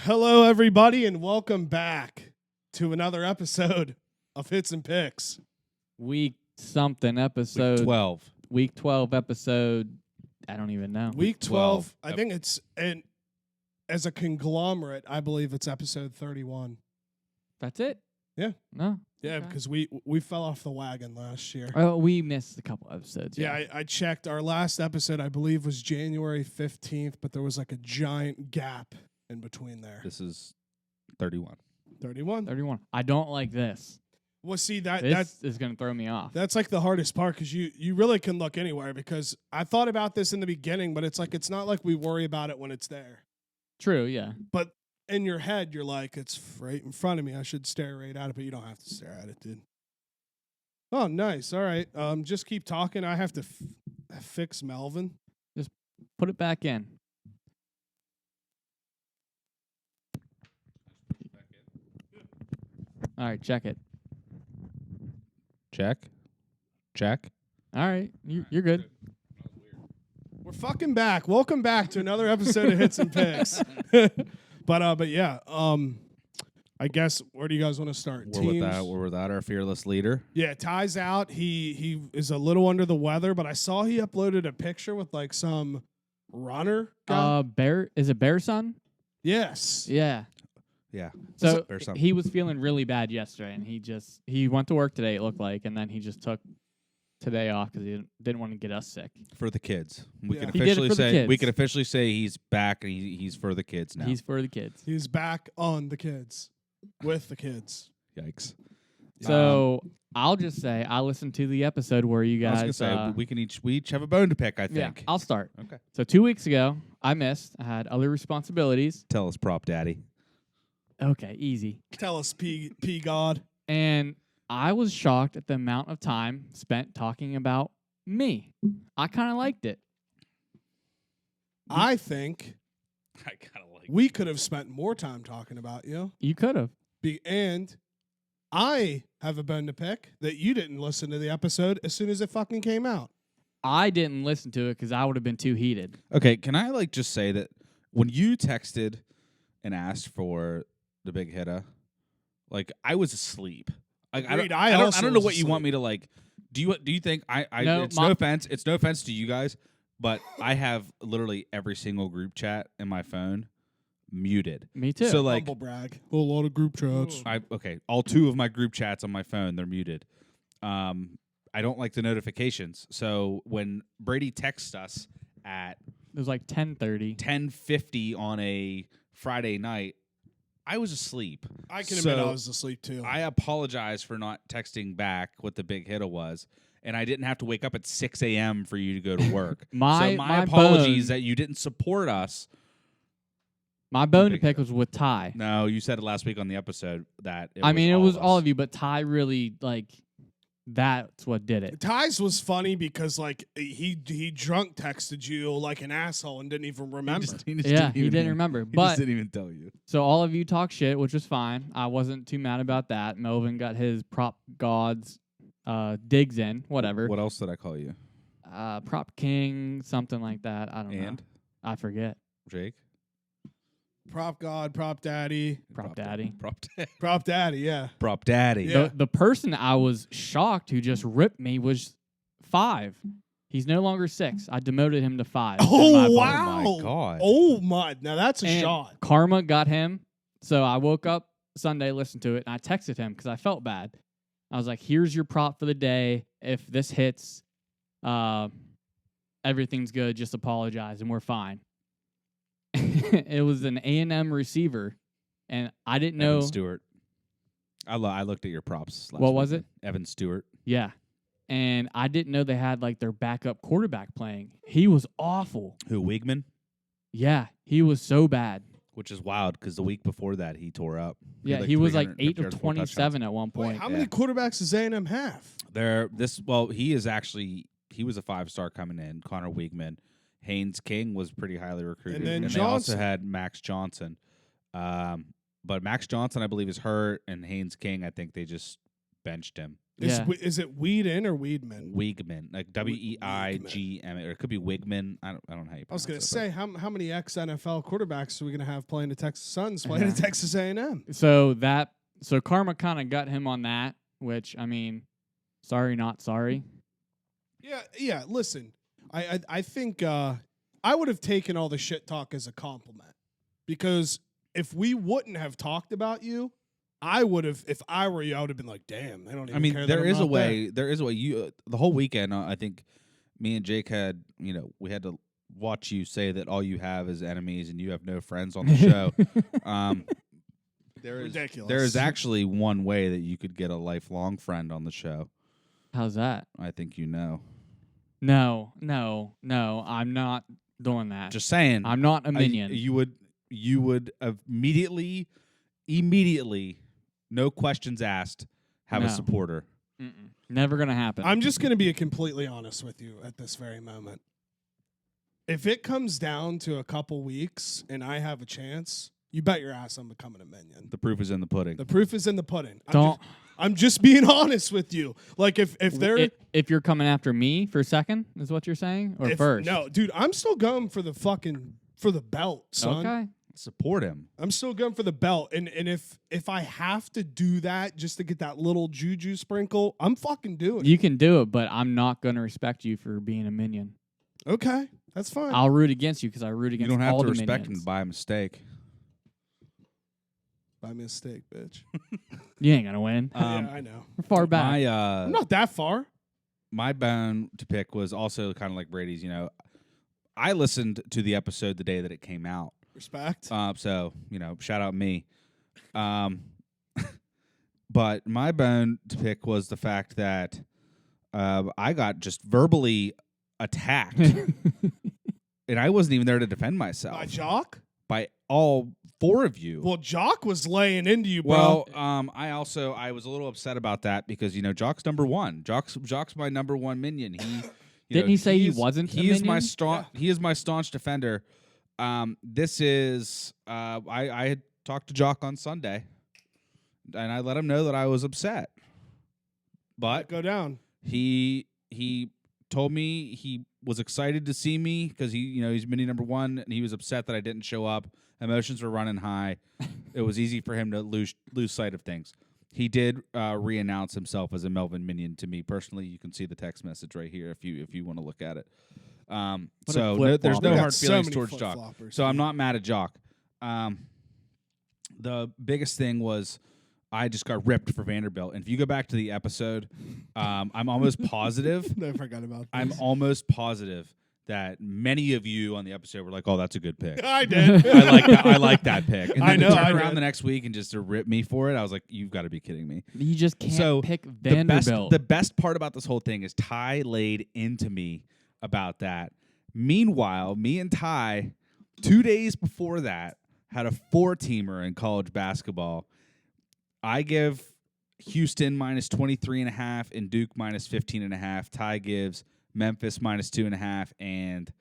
Hello, everybody, and welcome back to another episode of Hits and Picks. Week something episode. Week 12. Week 12 episode. I don't even know. Week 12, I think it's, as a conglomerate, I believe it's episode 31. That's it? Yeah. No? Yeah, Okay. because we fell off the wagon last year. Oh, we missed a couple episodes. Yeah, I checked. Our last episode, I believe, was January 15th, but there was like a giant gap in between there. This is 31. 31. 31. I don't like this. Well, see, This is going to throw me off. that's like the hardest part because you really can look anywhere because I thought about this in the beginning, but it's not like we worry about it when it's there. True, yeah. But in your head, you're like, it's right in front of me. I should stare right at it, but you don't have to stare at it, dude. Oh, nice. All right. Just keep talking. I have to fix Melvin. Put it back in. All right, check it. Check. All right, you're good. We're fucking back. Welcome back to another episode of Hits and Picks. But yeah, I guess where do you guys want to start? We're without our fearless leader. Yeah, Ty's out. He is a little under the weather, but I saw he uploaded a picture with like some runner guy. Is it Bear Son? Yes. Yeah. Yeah. So There's something. he was feeling really bad yesterday, and he went to work today. It looked like, and then he just took today off because he didn't want to get us sick. For the kids. We Yeah. can He did it officially for the say kids. we can officially say he's back and he's for the kids now. He's for the kids. He's back on the kids. With the kids. Yikes. So I'll just say I listened to the episode where you I guys. was gonna say we each have a bone to pick, I yeah, think. I'll start. Okay. So 2 weeks ago, I missed. I had other responsibilities. Tell us, Prop Daddy. Okay, easy. Tell us, P God. And I was shocked at the amount of time spent talking about me. I kind of liked it. I think I kinda like we could have spent more time talking about you. You could have. And I have a bone to pick that you didn't listen to the episode as soon as it fucking came out. I didn't listen to it because I would have been too heated. Okay, can I just say that when you texted and asked for the big hitter, I was asleep. Agreed, I also don't know was what you want asleep. me to do you think No, it's no offense. It's no offense to you guys, but I have literally every single group chat in my phone muted. Me too. So Humble brag. A lot of group chats. all 2 of my group chats on my phone, they're muted. I don't like the notifications. So when Brady texts us at it was like 10:30. 10:50 on a Friday night, I was asleep. I can admit I So was asleep too. I apologize for not texting back what the big hitter was, and I didn't have to wake up at 6 a.m. for you to go to work. My apologies bone- that you didn't support us. My bone to Big pick hitter. was with Ty. No, you said it last week on the episode that I mean, it was all us. of you, but Ty really, that's what did it. Ty's was funny because he drunk texted you like an asshole and didn't even remember. He Didn't remember. He But just didn't even tell you. so all of you talk shit, which was fine. I wasn't too mad about that. Melvin got his prop gods digs in, whatever. What else did I call you? Prop king, something like that. I don't know. And I forget. Jake? Prop God, prop daddy. Prop daddy. Prop daddy, yeah. Prop Daddy. Yeah. The person I was shocked who just ripped me was 5. He's no longer 6. I demoted him to 5. in my Oh, book. wow. Oh, my God. Oh, my. Now that's a And shot. Karma got him. So I woke up Sunday, listened to it, and I texted him because I felt bad. I was like, here's your prop for the day. If this hits, everything's good. Just apologize, and we're fine. It was an A&M receiver, and I didn't know. Evan Stewart. I looked at your props. What was it? Evan Stewart. Yeah. And I didn't know they had their backup quarterback playing. He was awful. Who, Wigman? Yeah, he was so bad. Which is wild because the week before that he tore up. Yeah, he was 350 8 of yards, 4 touchdowns. 27 at one Wait, point. how many quarterbacks does A&M have? He was a 5-star coming in. Connor Wigman. Haynes King was pretty highly recruited. And then they also Johnson. had Max Johnson. But Max Johnson, I believe, is hurt, and Haynes King, I think they just benched him. Yeah. Is it Weedin or Weedman? Wigman, like Weigm, or it could be Wigman. I don't know how you. I was pronounce going it, to say, how many ex-NFL quarterbacks are we going to have playing the Texas Suns, playing at Texas A&M? So Karma kind of got him on that, which, I mean, sorry, not sorry. Yeah. Listen, I think I would have taken all the shit talk as a compliment, because if we wouldn't have talked about you, I would have. If I were you, I would have been like, "Damn, they don't even care." there that is I'm a not way. There is a way. You the whole weekend, I think me and Jake had, we had to watch you say that all you have is enemies and you have no friends on the show. Ridiculous. There is actually one way that you could get a lifelong friend on the show. How's that? I think you know. No, I'm not doing that. Just saying. I'm not a minion. You would immediately, no questions asked, have a No. supporter. Mm-mm. Never gonna happen. I'm just going to be completely honest with you at this very moment. If it comes down to a couple weeks and I have a chance, you bet your ass I'm becoming a minion. The proof is in the pudding. The proof is in the pudding. Don't. I'm just being honest with you. Like if they're If you're coming after me for second, is what you're saying, or first? No, dude, I'm still going for the belt, son. Okay. Support him. I'm still going for the belt, and if I have to do that just to get that little juju sprinkle, I'm fucking doing it. You can do it, but I'm not gonna respect you for being a minion. Okay, that's fine. I'll root against you because I root You against don't have all to the respect minions. him by mistake. By mistake, bitch. You ain't gonna win. Yeah, I know. We're far back. I'm not that far. My bone to pick was also kind of like Brady's. I listened to the episode the day that it came out. Respect. So, shout out me. But my bone to pick was the fact that I got just verbally attacked. And I wasn't even there to defend myself. By Jock? By all four of you. Well, Jock was laying into you, bro. Well, I was a little upset about that because, Jock's number one. Jock's my number one minion. Didn't he say he wasn't a He is my minion? He is my staunch defender. This is I had talked to Jock on Sunday, and I let him know that I was upset. But Go down. he told me he was excited to see me because he's mini number one, and he was upset that I didn't show up. Emotions were running high. It was easy for him to lose sight of things. He did re-announce himself as a Melvin minion to me personally. You can see the text message right here if you want to look at it. There's no flip-flopper. hard So feelings many towards Jock. flip-floppers, So I'm dude. not mad at Jock. The biggest thing was I just got ripped for Vanderbilt. And if you go back to the episode, I'm almost positive. I forgot about this. I'm almost positive that many of you on the episode were like, "Oh, that's a good pick." I did. I like that pick. And then I know, to turn I around did. the next week and just to rip me for it, I was like, "You've got to be kidding me." You just can't So pick The Vanderbilt. best part about this whole thing is Ty laid into me about that. Meanwhile, me and Ty, 2 days before that, had a 4-teamer in college basketball. I give Houston minus 23.5 and Duke minus 15.5. Ty gives Memphis minus 2.5, and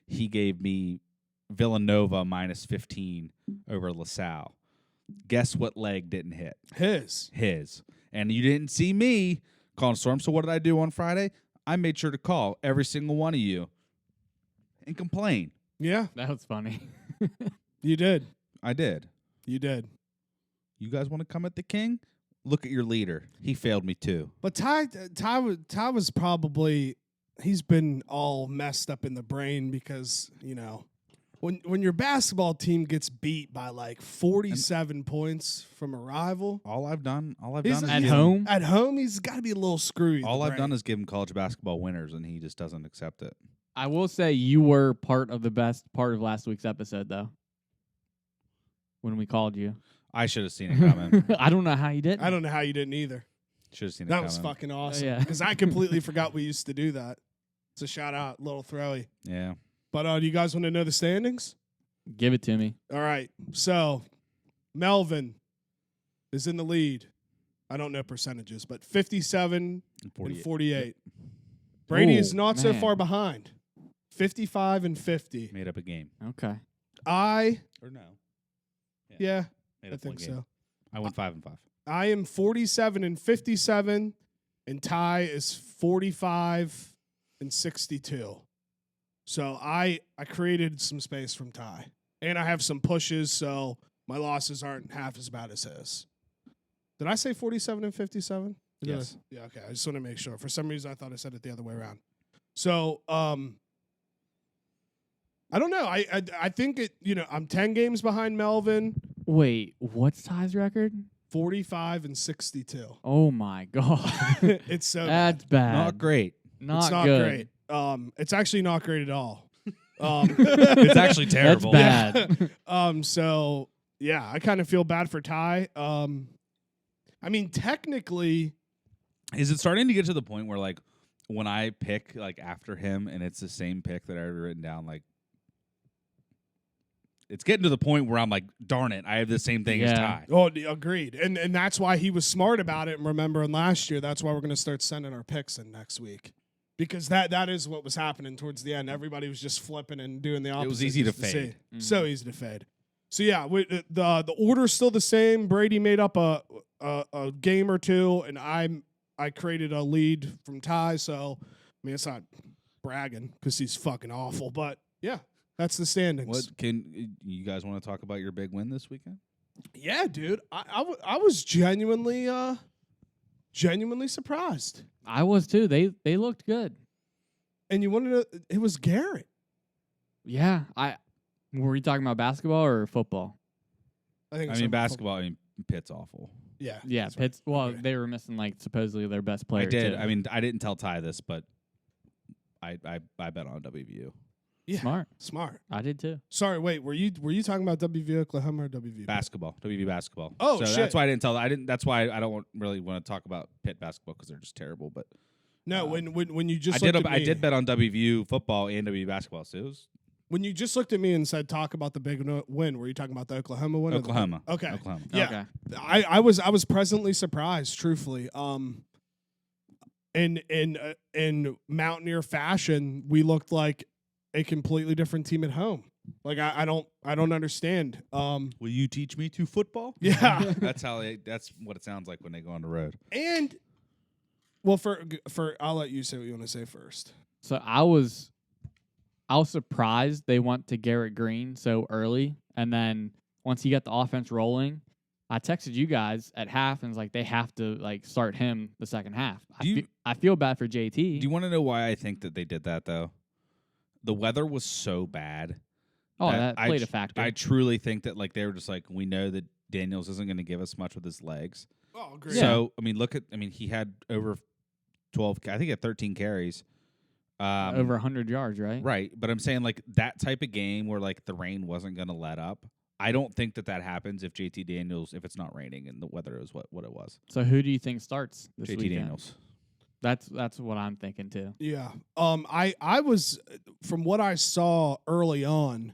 he gave me Villanova minus 15 over LaSalle. Guess what leg didn't hit? His. And you didn't see me calling storm. So what did I do on Friday? I made sure to call every single one of you and complain. Yeah, That was funny. you did. I did. You did. You guys want to come at the king? Look at your leader. He failed me too. But Ty was probably, he's been all messed up in the brain because, when your basketball team gets beat by like 47 points from a rival All I've done At is home? at home, he's got to be a little screwy. all I've done is give him college basketball winners, and he just doesn't accept it. I will say you were part of the best part of last week's episode, though. When we called you. I should have seen it coming. I don't know how you did. I don't know how you didn't either. Should have seen it That coming. was fucking awesome. yeah. Because I completely forgot we used to do that. It's a shout out, little throwy. Yeah. But do you guys want to know the standings? Give it to me. All right. So Melvin is in the lead. I don't know percentages, but 57 and 48. Brady is Oh, not so man. far behind. 55 and 50. Made up a game. Okay. Or no. Yeah, Made I up one think game. so. I went 5 and 5. I am 47 and 57, and Ty is 45 and 62. So I created some space from Ty, and I have some pushes, so my losses aren't half as bad as his. Did I say 47 and 57? Yes. Yeah. Okay. I just want to make sure. For some reason, I thought I said it the other way around. So I don't know. I think it. I'm 10 games behind Melvin. Wait, what's Ty's record? 45 and 62. Oh my god, It's so that's bad. Not great. Not it's not good. great. It's actually not great at all. It's actually terrible. That's bad. So yeah, I kind of feel bad for Ty. I mean, technically, Is it starting to get to the point where like when I pick like after him and it's the same pick that I've written down, like it's getting to the point where I'm like, darn it, I have the same thing as Yeah. Ty. oh, agreed. And that's why he was smart about it. And remembering last year, that's why we're going to start sending our picks in next week. Because that is what was happening towards the end. Everybody was just flipping and doing the opposite. It was easy to just fade. see. So easy to fade. So yeah, the order's still the same. Brady made up a game or two, and I created a lead from Ty. So I mean, it's not bragging because he's fucking awful, but yeah, that's the standings. What can you guys want to talk about your big win this weekend? Yeah, dude, I was genuinely surprised. I was too. They looked good. And you wanted to? It was Garrett. Yeah. Were we talking about basketball or football? I think. I it's mean, some- basketball. I mean, Pitt's awful. Yeah. Yeah, that's right. Pitts. Well, Okay. they were missing like supposedly their best player. I did. too. I mean, I didn't tell Ty this, but I bet on WVU. Yeah. smart. Smart. I did too. Sorry, wait. Were you talking about WV Oklahoma or WV? Basketball, WVU basketball. Oh, so shit. that's why I didn't tell. That's why I don't really want to talk about Pitt basketball because they're just terrible. But No, when you just I looked at I me, did bet on WVU football and WVU basketball. So it was when you just looked at me and said talk about the big win. Were you talking about the Oklahoma win? or the- Oklahoma. Okay. Oklahoma. Yeah. Okay. I was pleasantly surprised, truthfully. In Mountaineer fashion, we looked like a completely different team at home. Like I don't understand. Will you teach me to football? Yeah. That's what it sounds like when they go on the road. And well, for I'll let you say what you want to say first. So I was surprised they went to Garrett Green so early, and then once he got the offense rolling, I texted you guys at half and was like, they have to like start him the second half. I feel bad for JT. Do you want to know why I think that they did that though? The weather was so bad. that played a factor. I truly think that like they were just like, we know that Daniels isn't going to give us much with his legs. Oh, great. Yeah. So I mean, he had over 12. I think he had 13 carries. Over 100 yards, right? Right, but I'm saying like that type of game where like the rain wasn't going to let up. I don't think that happens if JT Daniels, if it's not raining and the weather is what it was. So who do you think starts this JT weekend? Daniels. That's what I'm thinking too. Yeah. I was, from what I saw early on,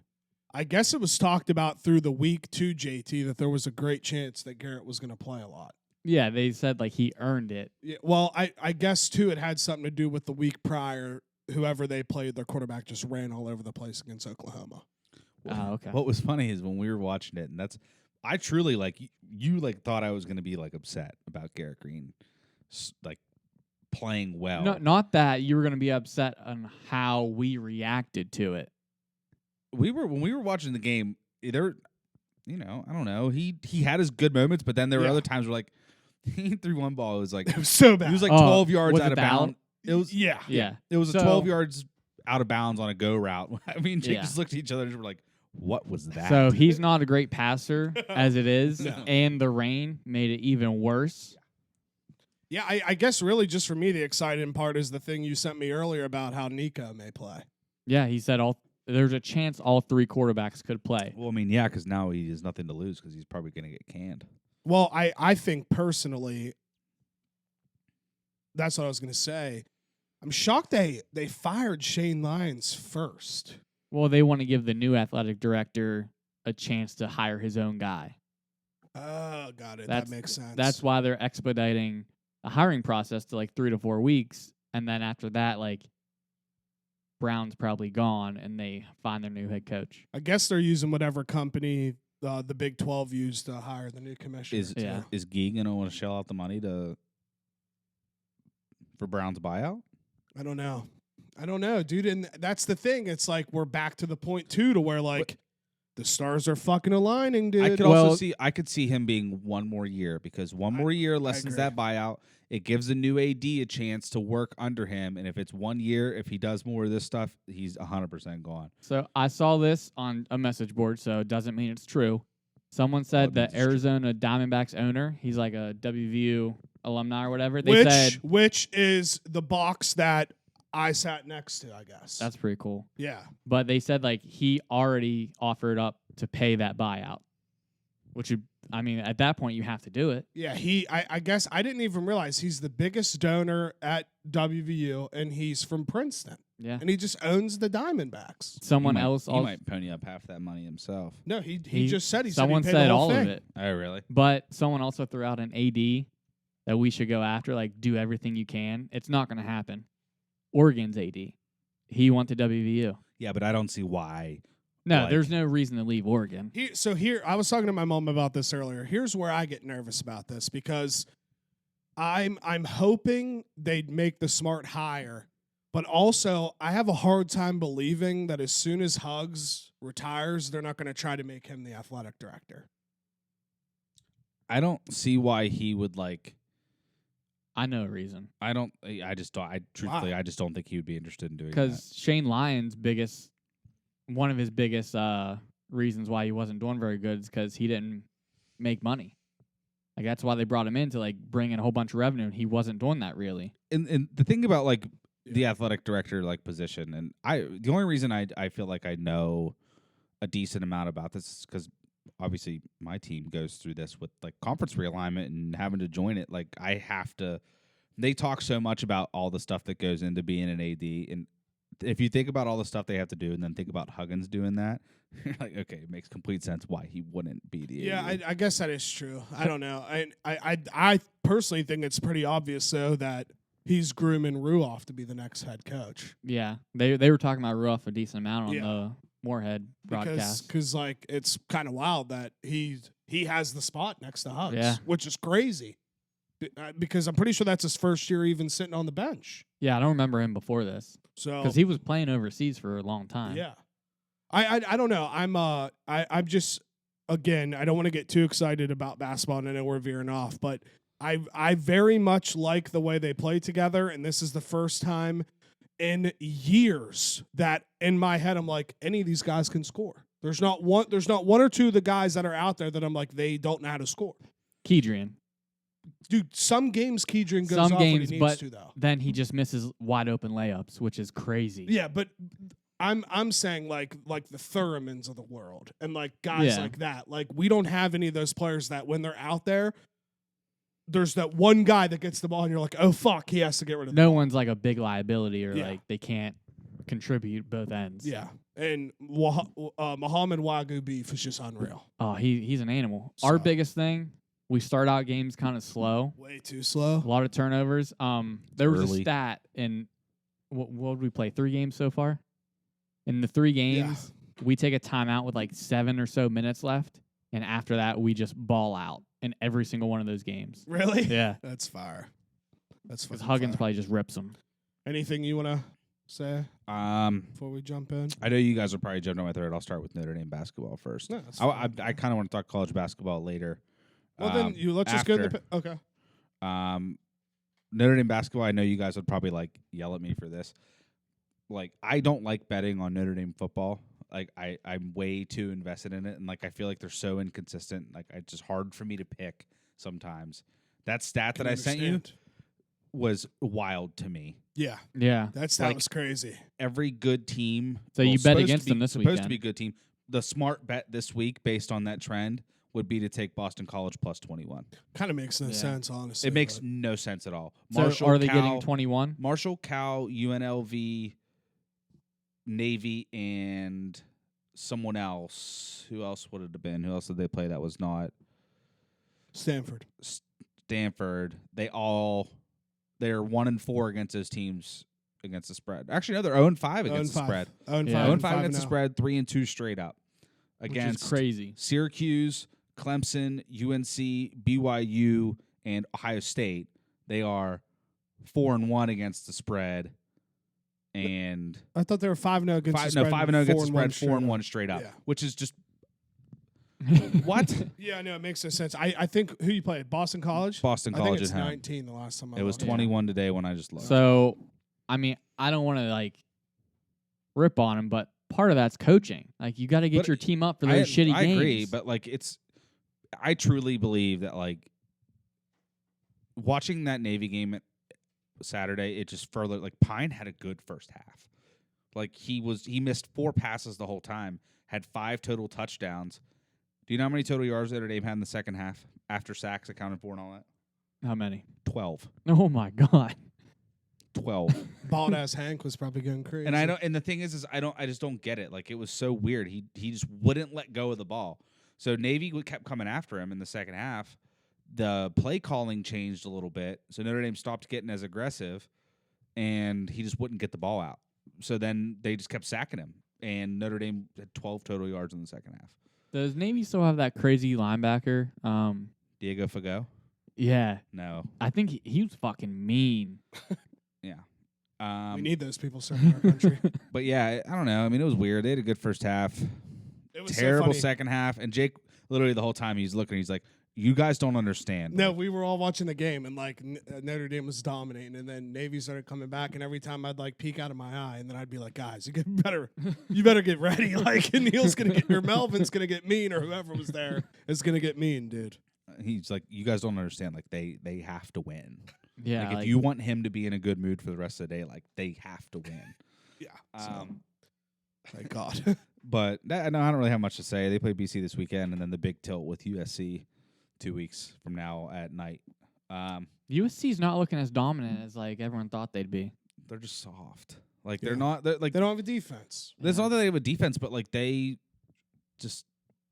I guess it was talked about through the week to JT that there was a great chance that Garrett was going to play a lot. Yeah, they said like he earned it. Yeah. Well, I guess too it had something to do with the week prior. Whoever they played, their quarterback just ran all over the place against Oklahoma. Oh, okay. What was funny is when we were watching it, and I truly like you like thought I was going to be like upset about Garrett Green, like playing well. Not that you were going to be upset on how we reacted to it. When we were watching the game, there, I don't know. He had his good moments, but then there were Yeah. other times where like he threw one ball. It was like It was so bad. he was like Oh, 12 yards was out it of the out? bounds. It was yeah. Yeah. It was So- 12 yards out of bounds on a go route. I mean, Jake Yeah. just looked at each other and were like, "What was that?" So he's not a great passer as it is, No. and the rain made it even worse. Yeah, I guess really just for me, the exciting part is the thing you sent me earlier about how Ncaa may play. Yeah, he said there's a chance all three quarterbacks could play. Well, I mean, yeah, because now he has nothing to lose because he's probably going to get canned. Well, I think personally, that's what I was going to say. I'm shocked they fired Shane Lyons first. Well, they want to give the new athletic director a chance to hire his own guy. Oh, got it. That's- that makes sense. That's why they're expediting a hiring process to like 3 to 4 weeks, and then after that, like Brown's probably gone, and they find their new head coach. I guess they're using whatever company the Big 12 used to hire the new commissioner. Is Yeah. is Gee going to want to shell out the money to for Brown's buyout? I don't know, dude. And that's the thing. It's like we're back to the point too, to where like the stars are fucking aligning, dude. I could see him being one more year, because one more year lessens that buyout. It gives a new AD a chance to work under him, and if it's 1 year, if he does more of this stuff, he's 100% gone. So I saw this on a message board, so it doesn't mean it's true. Someone said that Arizona Diamondbacks owner, he's like a WVU alumni or whatever. Which is the box that I sat next to, I guess. That's pretty cool. Yeah. But they said like he already offered up to pay that buyout, which would, I mean, at that point you have to do it. Yeah, I guess I didn't even realize he's the biggest donor at WVU, and he's from Princeton. Yeah. And he just owns the Diamondbacks. Someone He else might pony up half that money himself. No, he just said someone said said the whole all thing. of it. Oh, really? But someone also threw out an AD that we should go after, like do everything you can. It's not going to happen. Oregon's AD. He went to WVU. Yeah, but I don't see why. No, there's no reason to leave Oregon. Here, I was talking to my mom about this earlier. Here's where I get nervous about this, because I'm hoping they'd make the smart hire, but also I have a hard time believing that as soon as Huggs retires, they're not going to try to make him the athletic director. I don't see why he would like. I know a reason. I just don't think he would be interested in doing that. Because Shane Lyon's one of his biggest reasons why he wasn't doing very good is because he didn't make money. Like that's why they brought him in to like bring in a whole bunch of revenue, and he wasn't doing that really. And the thing about like the athletic director like position, and the only reason I feel like I know a decent amount about this is because obviously my team goes through this with like conference realignment and having to join it. Like I have to. They talk so much about all the stuff that goes into being an AD, and if you think about all the stuff they have to do, and then think about Huggins doing that, you're like, okay, it makes complete sense why he wouldn't be the AD. Yeah, I guess that is true. I don't know. I personally think it's pretty obvious though that he's grooming Ruoff to be the next head coach. Yeah, they were talking about Ruoff a decent amount on the Moorhead broadcast. Because like it's kind of wild that he has the spot next to Huggs, Yeah. which is crazy. Because I'm pretty sure that's his first year even sitting on the bench. Yeah, I don't remember him before this. So because he was playing overseas for a long time. Yeah, I don't know. I'm just, again, I don't want to get too excited about basketball, and I know we're veering off, but I very much like the way they play together, and this is the first time in years that in my head I'm like, any of these guys can score. There's not one or two of the guys that are out there that I'm like, they don't know how to score. Kedrian. Dude, some games Kedrian goes off when he needs to, though. Then he just misses wide open layups, which is crazy. Yeah, but I'm saying like the Thurmans of the world and like guys like that. Like we don't have any of those players that when they're out there, there's that one guy that gets the ball and you're like, oh fuck, he has to get rid of the ball. No one's like a big liability or like they can't contribute both ends. Yeah. And Muhammad Wagyu beef is just unreal. Oh, he's an animal. Our biggest thing, we start out games kind of slow. Way too slow. A lot of turnovers. There was Early. a stat in what did we play? 3 games so far? In the 3 games, we take a timeout with like 7 or so minutes left, and after that, we just ball out in every single one of those games. Really? Yeah. That's fire. That's Because fucking Huggins fire. probably just rips them. Anything you want to say before we jump in? I know you guys will probably jump on my third. I'll start with Notre Dame basketball first. No, that's I fine. kind of want to talk college basketball later. Well, then let's just go to the... Okay. Notre Dame basketball, I know you guys would probably like yell at me for this. Like, I don't like betting on Notre Dame football. Like, I'm way too invested in it, and like I feel like they're so inconsistent. Like, it's just hard for me to pick sometimes. That stat that I sent you was wild to me. Yeah. Yeah. That like, was crazy. Every good team. So you bet supposed against to be- them this Supposed weekend. to be a good team. The smart bet this week, based on that trend, would be to take Boston College plus 21. Kind of makes no sense, honestly. It makes but- no sense at all. So are they getting 21? Marshall, Cal, UNLV, Navy, and someone else. Who else would it have been? Who else did they play that was not Stanford. Stanford? They're 1-4 against those teams against the spread. Actually, no, they're 0-5 against the spread. 0-5. Yeah. 0-5 against the spread, 3-2 straight up. Against Which is crazy. Syracuse, Clemson, UNC, BYU, and Ohio State, they are 4-1 against the spread, and I thought they were 5-0 against the spread. 5-0 against the spread, 4-1 4-1 straight up, Yeah. which is just what? Yeah, no, it makes no sense. I think who you played? Boston College? Boston I think College it's at home. 19 the last time I It was looked. 21 today when I just looked. So, I mean, I don't want to like rip on him, but part of that's coaching. Like, you got to get But your team up for those shitty I games. agree, but like I truly believe that like watching that Navy game Saturday, it just further like Pine had a good first half. Like he missed 4 passes the whole time, had 5 total touchdowns. Do you know how many total yards Notre Dame had in the second half after sacks accounted for and all that? How many? 12. Oh my God. 12. Bald ass Hank was probably going crazy. And I don't. And the thing is I just don't get it. Like it was so weird. He just wouldn't let go of the ball. So Navy kept coming after him in the second half. The play calling changed a little bit, so Notre Dame stopped getting as aggressive, and he just wouldn't get the ball out. So then they just kept sacking him, and Notre Dame had 12 total yards in the second half. Does Navy still have that crazy linebacker? Diego Fago? Yeah. No. I think he was fucking mean. we need those people serving our country. But yeah, I don't know. I mean, it was weird. They had a good first half, It was terrible so funny. second half, and Jake literally the whole time he's looking. He's like, "You guys don't understand." No, Like, we were all watching the game, and like Notre Dame was dominating, and then Navy started coming back, and every time I'd like peek out of my eye, and then I'd be like, "Guys, you better get ready." Like, and Neil's gonna get, or Melvin's gonna get mean, or whoever was there is gonna get mean, dude. he's like, "You guys don't understand. Like they have to win. Yeah. Like if you want him to be in a good mood for the rest of the day, like they have to win." Yeah. Thank God. But no, I don't really have much to say. They play BC this weekend, and then the big tilt with USC 2 weeks from now at night. USC's not looking as dominant as like everyone thought they'd be. They're just soft. Like Yeah. they're not. They're like They don't have a defense. there's not that they have a defense, but like they just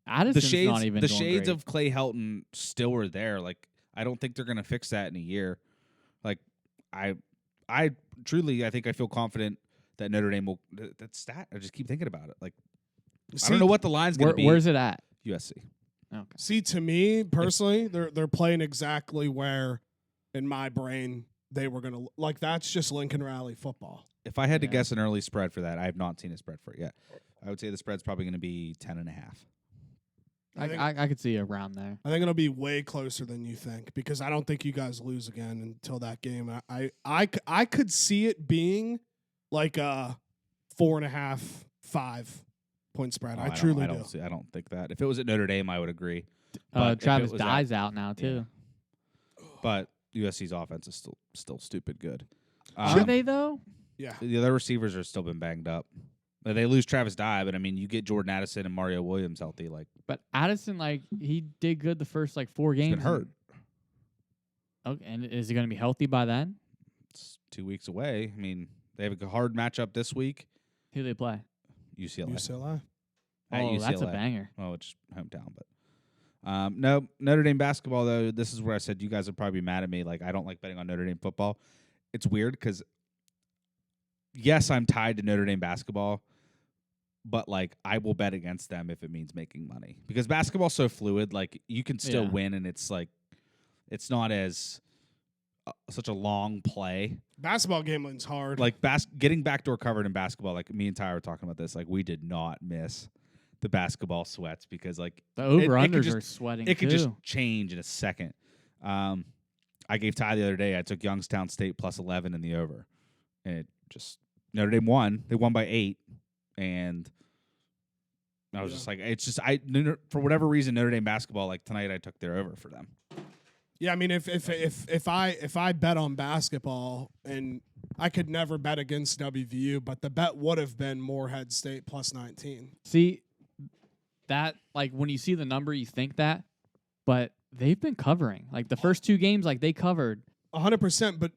Addison's not even the doing shades great. of Clay Helton still are there. Like I don't think they're gonna fix that in a year. Like I truly I think I feel confident that Notre Dame will. That stat. I just keep thinking about it. Like I don't know what the line's gonna be. Where's it at? USC. Okay. See, to me personally, they're playing exactly where, in my brain, they were gonna like. That's just Lincoln Riley football. If I had to Yeah. guess an early spread for that, I have not seen a spread for it yet. I would say the spread's probably going to be 10.5. I could see around there. I think it'll be way closer than you think because I don't think you guys lose again until that game. I could see it being like a 4.5, 5 point spread. I truly do. I don't think that. If it was at Notre Dame, I would agree. But if Travis it was Dye's out now too. But USC's offense is still stupid good. Are they though? Yeah. The other receivers are still been banged up. They lose Travis Dye, but I mean, you get Jordan Addison and Mario Williams healthy. Like But Addison, like he did good the first like 4 games. he's been hurt. Okay, and is he going to be healthy by then? It's 2 weeks away. I mean, they have a hard matchup this week. Who do they play? UCLA. UCLA. At Oh, that's a UCLA. banger. Oh, it's hometown, but no, Notre Dame basketball though. This is where I said you guys would probably be mad at me. Like I don't like betting on Notre Dame football. It's weird because yes, I'm tied to Notre Dame basketball, but like I will bet against them if it means making money because basketball's so fluid. Like you can still Yeah. win, and it's like it's not as such a long play. Basketball gambling's hard. Like getting backdoor covered in basketball. Like me and Ty were talking about this. Like we did not miss the basketball sweats because like The it over-unders could just- are sweating it could too. just change in a second. I gave Ty the other day. I took Youngstown State plus 11 in the over, and it just Notre Dame won. They won by 8, and I was just like, it's just for whatever reason Notre Dame basketball. Like tonight, I took their over for them. Yeah, I mean, if I bet on basketball, and I could never bet against WVU, but the bet would have been Morehead State plus 19. See, that like when you see the number, you think that, but they've been covering. Like the first 2 games, like they covered. 100%, but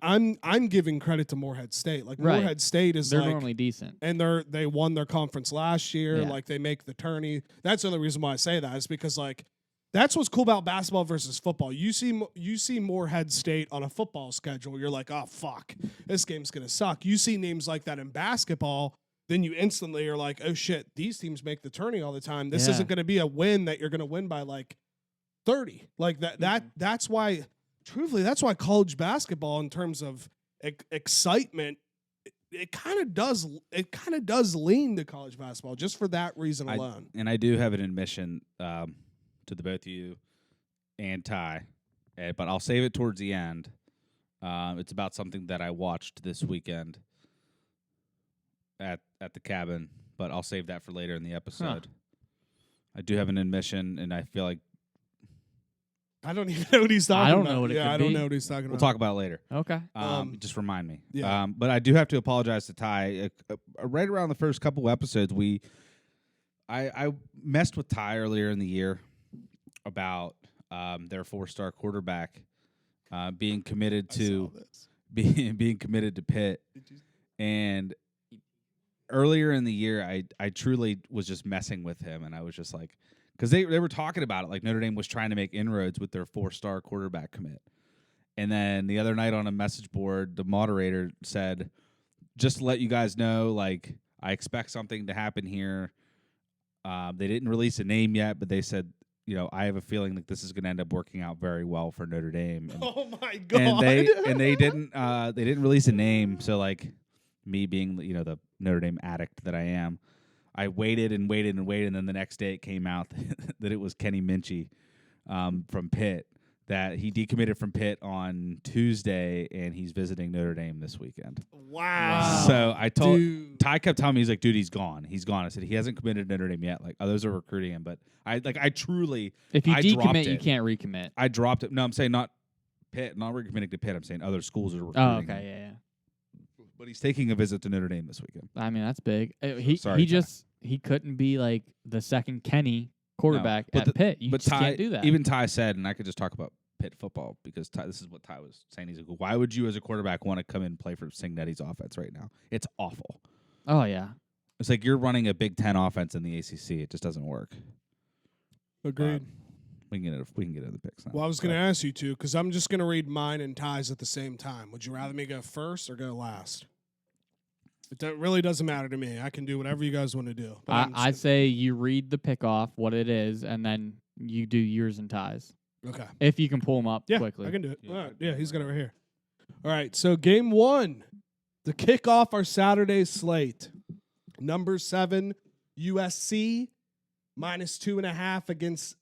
I'm giving credit to Morehead State. Like Right. Morehead State is They're like, normally decent. and they won their conference last year. Yeah. Like they make the tourney. That's the only reason why I say that is because like that's what's cool about basketball versus football. You see Morehead State on a football schedule, you're like, oh fuck, this game's gonna suck. You see names like that in basketball, then you instantly are like, oh shit, these teams make the tourney all the time. This Yeah. isn't gonna be a win that you're gonna win by like 30. Like that's why truthfully, that's why college basketball, in terms of excitement, it kind of does lean to college basketball just for that reason alone. And I do have an admission to the both of you and Ty, but I'll save it towards the end. It's about something that I watched this weekend at the cabin, but I'll save that for later in the episode. I do have an admission, and I feel like I don't even know what he's talking about. I don't know what it yeah, could I don't be. know what he's talking about. we'll talk about it later. Okay. Just remind me. Yeah. But I do have to apologize to Ty. Right around the first couple episodes, I messed with Ty earlier in the year about their 4-star quarterback being committed to being committed to Pitt. And earlier in the year, I truly was just messing with him, and I was just like, because they were talking about it, like Notre Dame was trying to make inroads with their 4-star quarterback commit. And then the other night on a message board, the moderator said, just to let you guys know, like, I expect something to happen here. They didn't release a name yet, but they said, I have a feeling that this is going to end up working out very well for Notre Dame. And, Oh my god! and they didn't release a name. So like me being the Notre Dame addict that I am, I waited and waited and waited, and then the next day it came out that it was Kenny Minchie from Pitt, that he decommitted from Pitt on Tuesday, and he's visiting Notre Dame this weekend. Wow. So I told Dude. Ty kept telling me, he's like, dude, he's gone. He's gone. I said he hasn't committed to Notre Dame yet. Like others are recruiting him, but I truly, If you I dropped decommit, you it. can't recommit. I dropped it. No, I'm saying not Pitt, not recommitting to Pitt. I'm saying other schools are recruiting Oh, him. okay, yeah. But he's taking a visit to Notre Dame this weekend. I mean, that's big. Sorry, He couldn't be like the second Kenny quarterback but at Pitt. You but just Ty, can't do that. Even Ty said, and I could just talk about Pitt football because this is what Ty was saying. He's like, why would you as a quarterback want to come in and play for Cignetti's offense right now? It's awful. Oh yeah. It's like you're running a Big Ten offense in the ACC. It just doesn't work. Agreed. We can get into the picks now. Well, I was going to ask you to, because I'm just going to read mine and Ty's at the same time. Would you rather me go first or go last? It really doesn't matter to me. I can do whatever you guys want to do. But I say you read the pick off, what it is, and then you do yours and Ties. Okay. If you can pull them up Yeah, quickly. I can do it. Yeah. All right. Yeah, he's got it right here. All right. So game 1, to kick off our Saturday slate. Number 7, USC, -2.5 against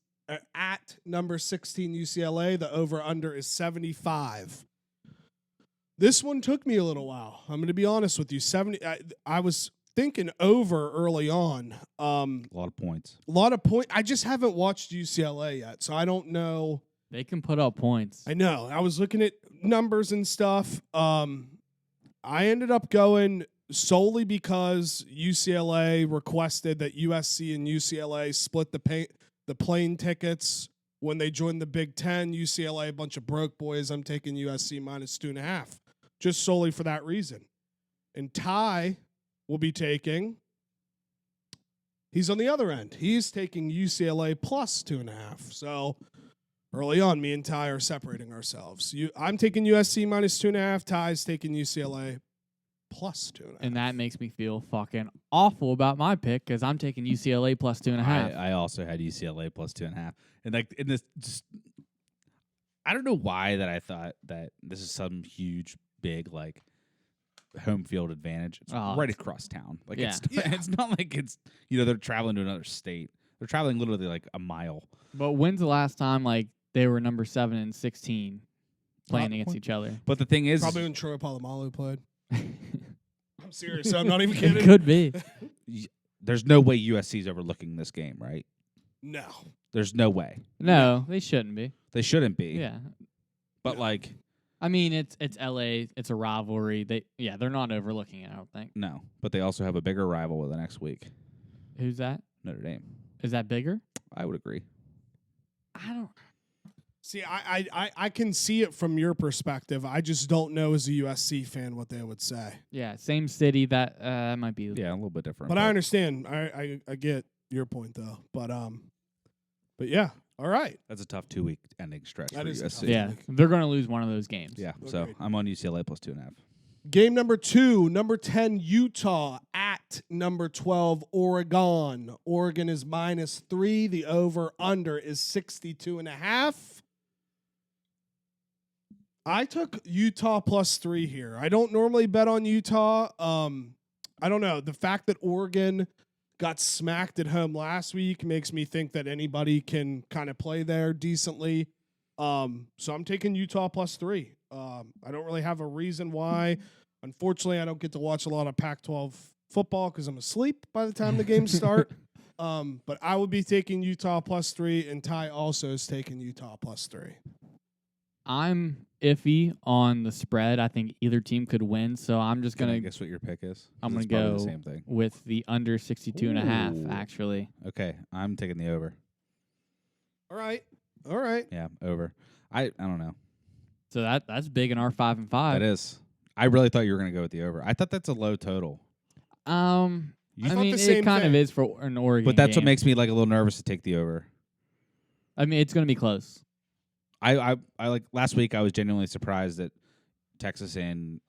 at number 16 UCLA. The over/under is 75. This one took me a little while. I'm going to be honest with you. I was thinking over early on. A lot of points. I just haven't watched UCLA yet, so I don't know. They can put up points. I know. I was looking at numbers and stuff. I ended up going solely because UCLA requested that USC and UCLA split the plane tickets when they joined the Big Ten. UCLA, a bunch of broke boys. I'm taking USC -2.5, just solely for that reason. And Ty will be taking. He's on the other end. He's taking UCLA +2.5. So early on, me and Ty are separating ourselves. I'm taking USC -2.5. Ty's taking UCLA +2.5. And that makes me feel fucking awful about my pick because I'm taking UCLA +2.5. I also had UCLA +2.5, and like in this, just, I don't know why that I thought that this is some huge, big like home field advantage. It's right across town. Like Yeah. it's not like it's they're traveling to another state. They're traveling literally like a mile. But when's the last time like they were number 7 and 16 playing against each other? But the thing is, Probably when Troy Polamalu played. I'm serious. I'm not even It kidding. could be. there's no way USC's overlooking this game, right? No. There's no way. No, they shouldn't be. They shouldn't be. Yeah. But like, I mean, it's LA. It's a rivalry. They're not overlooking it, I don't think. no. But they also have a bigger rival the next week, Who's that? Notre Dame. Is that bigger? I would agree. I don't. See, I can see it from your perspective. I just don't know as a USC fan what they would say. Yeah, same city. That might be. Yeah, a little bit different. But I understand. I get your point though. But yeah. All right. That's a tough 2-week ending stretch That for is a USC. tough Yeah, they're going to lose one of those games. Yeah. So Agreed. I'm on UCLA +2.5. Game number 2, number 10 Utah at number 12 Oregon. Oregon is -3. The over/under is 62.5. I took Utah +3 here. I don't normally bet on Utah. I don't know. The fact that Oregon got smacked at home last week makes me think that anybody can kind of play there decently. So I'm taking Utah +3. I don't really have a reason why. Unfortunately, I don't get to watch a lot of Pac-12 football because I'm asleep by the time the games start. But I would be taking Utah +3, and Ty also is taking Utah +3. I'm iffy on the spread. I think either team could win, so I'm just Can I gonna guess what your pick is? I'm 'Cause gonna it's probably go the same thing. with the under 62.5. Ooh. Actually, Okay, I'm taking the over. All right. All right. Yeah, over. I don't know. so that's big in our 5 and 5. That is. I really thought you were going to go with the over. I thought that's a low total. I thought mean, the it same kind of thing. is for an Oregon. But that's what game. makes me like a little nervous to take the over. I mean, it's gonna be close. I like last week I was genuinely surprised that Texas and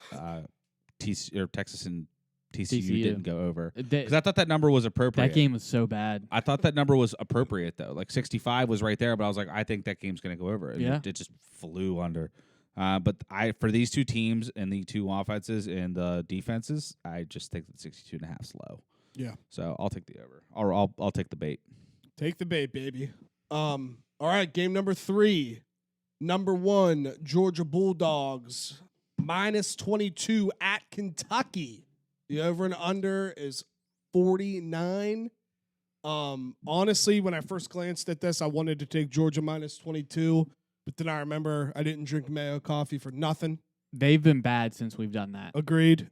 Texas and TCU TCU. didn't go over. That, Because I thought that number was appropriate. that game was so bad. I thought that number was appropriate though. Like 65 was right there, but I was like, I think that game's going to go over. And Yeah. it just flew under. But for these two teams and the two offenses and the defenses, I just think that 62.5 is low. Yeah. So I'll take the over, or I'll take the bait. Take the bait, baby. All right, game number 3. Number 1, Georgia Bulldogs -22 at Kentucky. The over and under is 49. Honestly, when I first glanced at this, I wanted to take Georgia -22, but then I remember I didn't drink mayo coffee for nothing. They've been bad since we've done that. Agreed.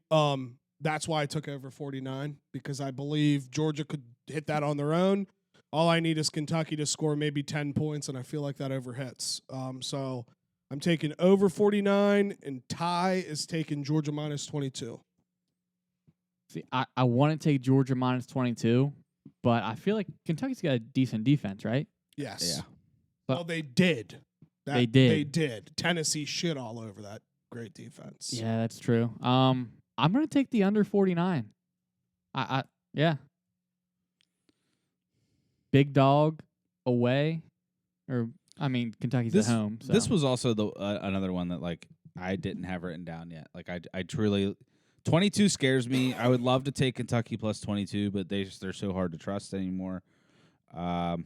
That's why I took over 49, because I believe Georgia could hit that on their own. All I need is Kentucky to score maybe 10 points, and I feel like that over hits. So I'm taking over 49, and Ty is taking Georgia -22. See, I want to take Georgia -22, but I feel like Kentucky's got a decent defense, right? Yes. Yeah. Well, they did. They did. They did. Tennessee shit all over that great defense. Yeah, that's true. I'm gonna take the under 49. Yeah. Big dog away, or I mean Kentucky's This- at home. So. This was also the another one that like I didn't have written down yet. Like I truly 22 scares me. I would love to take Kentucky +22, but they're so hard to trust anymore. I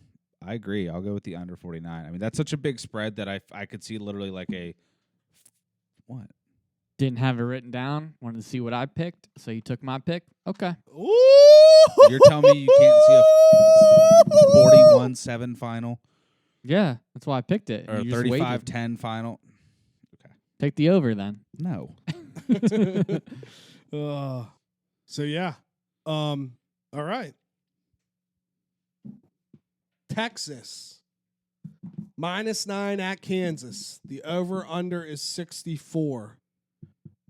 agree. I'll go with the under 49. I mean, that's such a big spread that I could see literally like a what? Didn't have it written down. Wanted to see what I picked, so you took my pick. Okay. Ooh! You're telling me you can't see a 41-7 final Yeah, that's why I picked it. or a You just waited. 35-10 final? Take the over then. No. So yeah. All right. Texas -9 at Kansas. The over under is 64.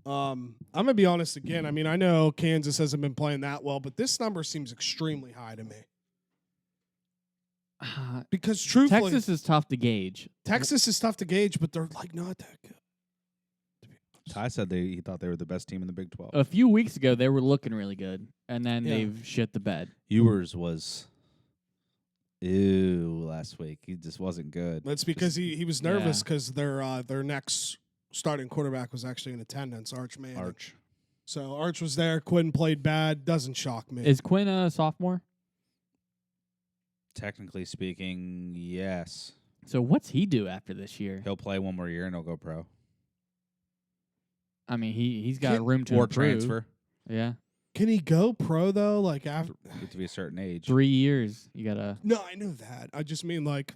I'm gonna be honest again. I mean, I know Kansas hasn't been playing that well, but this number seems extremely high to me. Because truthfully, Texas is tough to gauge. Texas is tough to gauge, but they're like not that good. Ty said he thought they were the best team in the Big 12. A few weeks ago, they were looking really good, and then Yeah. they've shit the bed. Ewers was last week. He just wasn't good. That's because he was nervous because their next starting quarterback was actually in attendance, Arch Manning. Arch. So Arch was there. Quinn played bad. Doesn't shock me. Is Quinn a sophomore? Technically speaking, yes. So what's he do after this year? He'll play one more year and he'll go pro. I mean, he's got Can't- room to Or improve. transfer. Yeah, Can he go pro though? Like after? You have to be a certain age. 3 years. You gotta. No, I know that. I just mean like,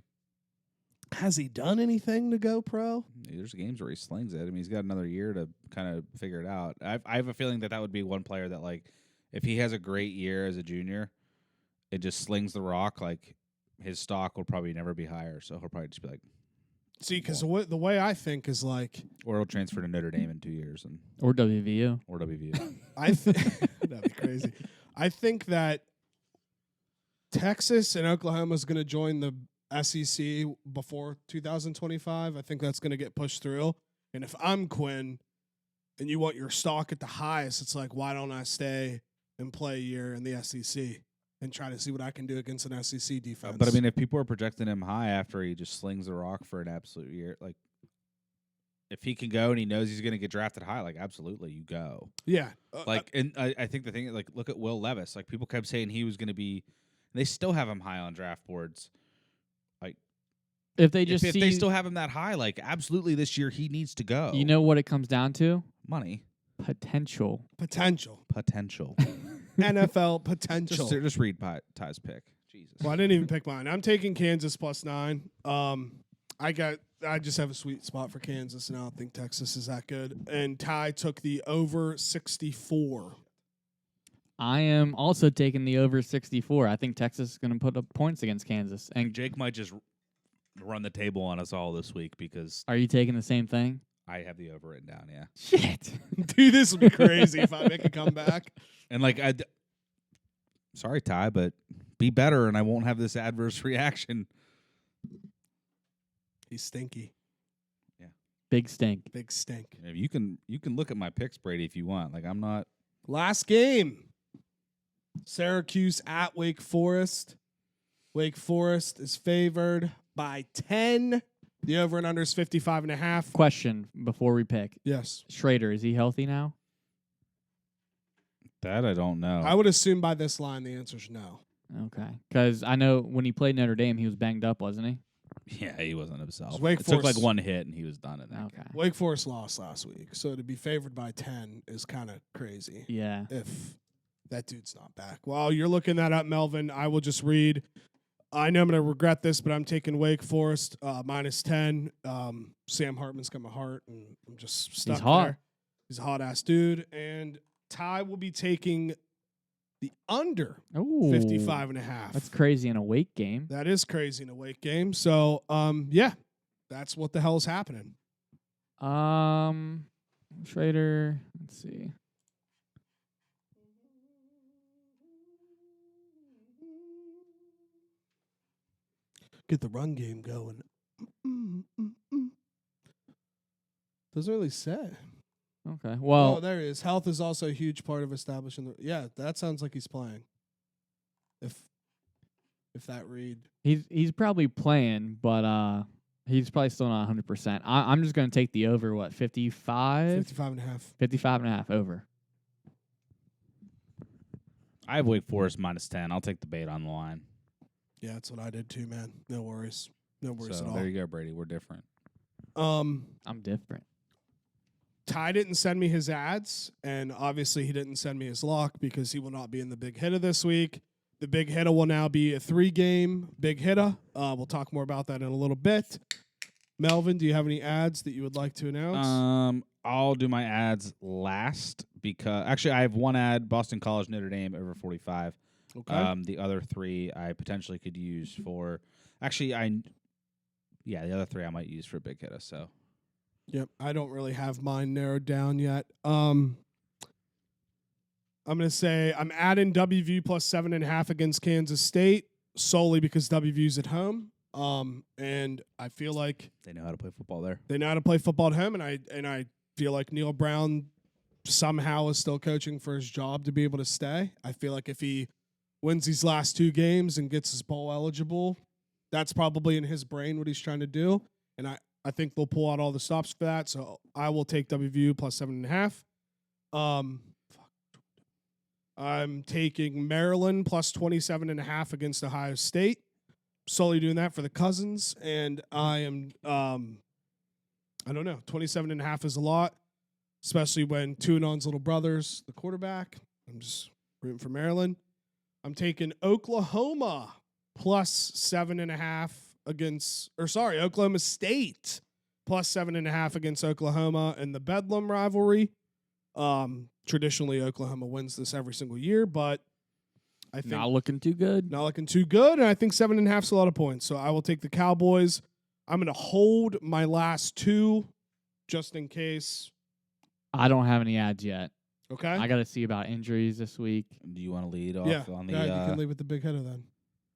has he done anything to go pro? There's games where he slings it. I mean, he's got another year to kind of figure it out. I have a feeling that would be one player that, like, if he has a great year as a junior, it just slings the rock, like, his stock will probably never be higher. So he'll probably just be like, See, because the way I think is like, or he'll transfer to Notre Dame in 2 years Or WVU. or WVU. I think that'd be crazy. I think that Texas and Oklahoma is going to join the SEC before 2025. I think that's going to get pushed through. And if I'm Quinn and you want your stock at the highest, it's like, why don't I stay and play a year in the SEC and try to see what I can do against an SEC defense? But I mean, if people are projecting him high after he just slings the rock for an absolute year, like, if he can go and he knows he's going to get drafted high, like absolutely, you go. Yeah. Like, and I think the thing, like, look at Will Levis. Like, people kept saying he was going to be. They still have him high on draft boards. Like, If they just if see, they still have him that high, like, absolutely, this year he needs to go. you know what it comes down to? Money, Potential. potential. NFL potential. just read Ty's pick. Jesus. Well, I didn't even pick mine. I'm taking Kansas +9. I just have a sweet spot for Kansas, and I don't think Texas is that good. And Ty took the over 64. I am also taking the over 64. I think Texas is going to put up points against Kansas. And Jake might just run the table on us all this week because are you taking the same thing? I have the over written down. Yeah. Shit. Dude, this would be crazy if I make a comeback. And like, sorry, Ty, but be better, and I won't have this adverse reaction. He's stinky. Big stink. Big stink. You can look at my picks, Brady, if you want. Like, I'm not. Last game. Syracuse at Wake Forest. Wake Forest is favored by 10. The over and under is 55.5. Question before we pick. Yes. Schrader, is he healthy now? That I don't know. I would assume by this line the answer is no. Okay. Because I know when he played Notre Dame, he was banged up, wasn't he? Yeah, he wasn't himself. Wake It took like Forest- one hit, and he was done in that. Okay. Wake Forest lost last week, so to be favored by 10 is kind of crazy. Yeah. If that dude's not back. While you're looking that up, Melvin, I will just read. I know I'm going to regret this, but I'm taking Wake Forest -10. Sam Hartman's got my heart, and I'm just stuck He's hot. there. He's a hot-ass dude. And Ty will be taking the under Ooh. 55.5. That's crazy in a Wake game. That is crazy in a Wake game. So, yeah, that's what the hell is happening. Schrader, let's see. Get the run game going. Doesn't really say. Okay. Well, Oh, there he is. Health is also a huge part of establishing the. Yeah, that sounds like he's playing. If that read. he's probably playing, but he's probably still not 100%. I'm just going to take the over, what, 55? 55.5. 55.5 over. I have Wake Forest -10. I'll take the bait on the line. Yeah, that's what I did too, man. No worries. No worries So at all. there you go, Brady. We're different. I'm different. Ty didn't send me his ads, and obviously he didn't send me his lock because he will not be in the big hitter this week. The big hitter will now be a 3-game big hitter. We'll talk more about that in a little bit. Melvin, do you have any ads that you would like to announce? I'll do my ads last because actually I have one ad: Boston College, Notre Dame over 45. Okay. The other 3 I potentially could use for. Actually, the other 3 I might use for big hitter. So. Yep, I don't really have mine narrowed down yet. I'm going to say I'm adding WVU +7.5 against Kansas State solely because WVU's at home. And I feel like They know how to play football there. they know how to play football at home, and I feel like Neil Brown somehow is still coaching for his job to be able to stay. I feel like if he wins these last 2 games and gets his bowl eligible, that's probably in his brain what he's trying to do. And I think they'll pull out all the stops for that. So I will take WVU +7.5. I'm taking Maryland +27.5 against Ohio State. Solely doing that for the Cousins. And I am, I don't know, 27.5 is a lot, especially when Tuon's little brother's the quarterback. I'm just rooting for Maryland. I'm taking Oklahoma +7.5 against, Oklahoma State +7.5 against Oklahoma in the Bedlam rivalry. Traditionally, Oklahoma wins this every single year, but I think Not looking too good. not looking too good, and I think 7.5 is a lot of points. So I will take the Cowboys. I'm going to hold my last 2 just in case. I don't have any ads yet. Okay? I got to see about injuries this week. Do you want to lead off yeah, on the? you can leave with the big hitter then.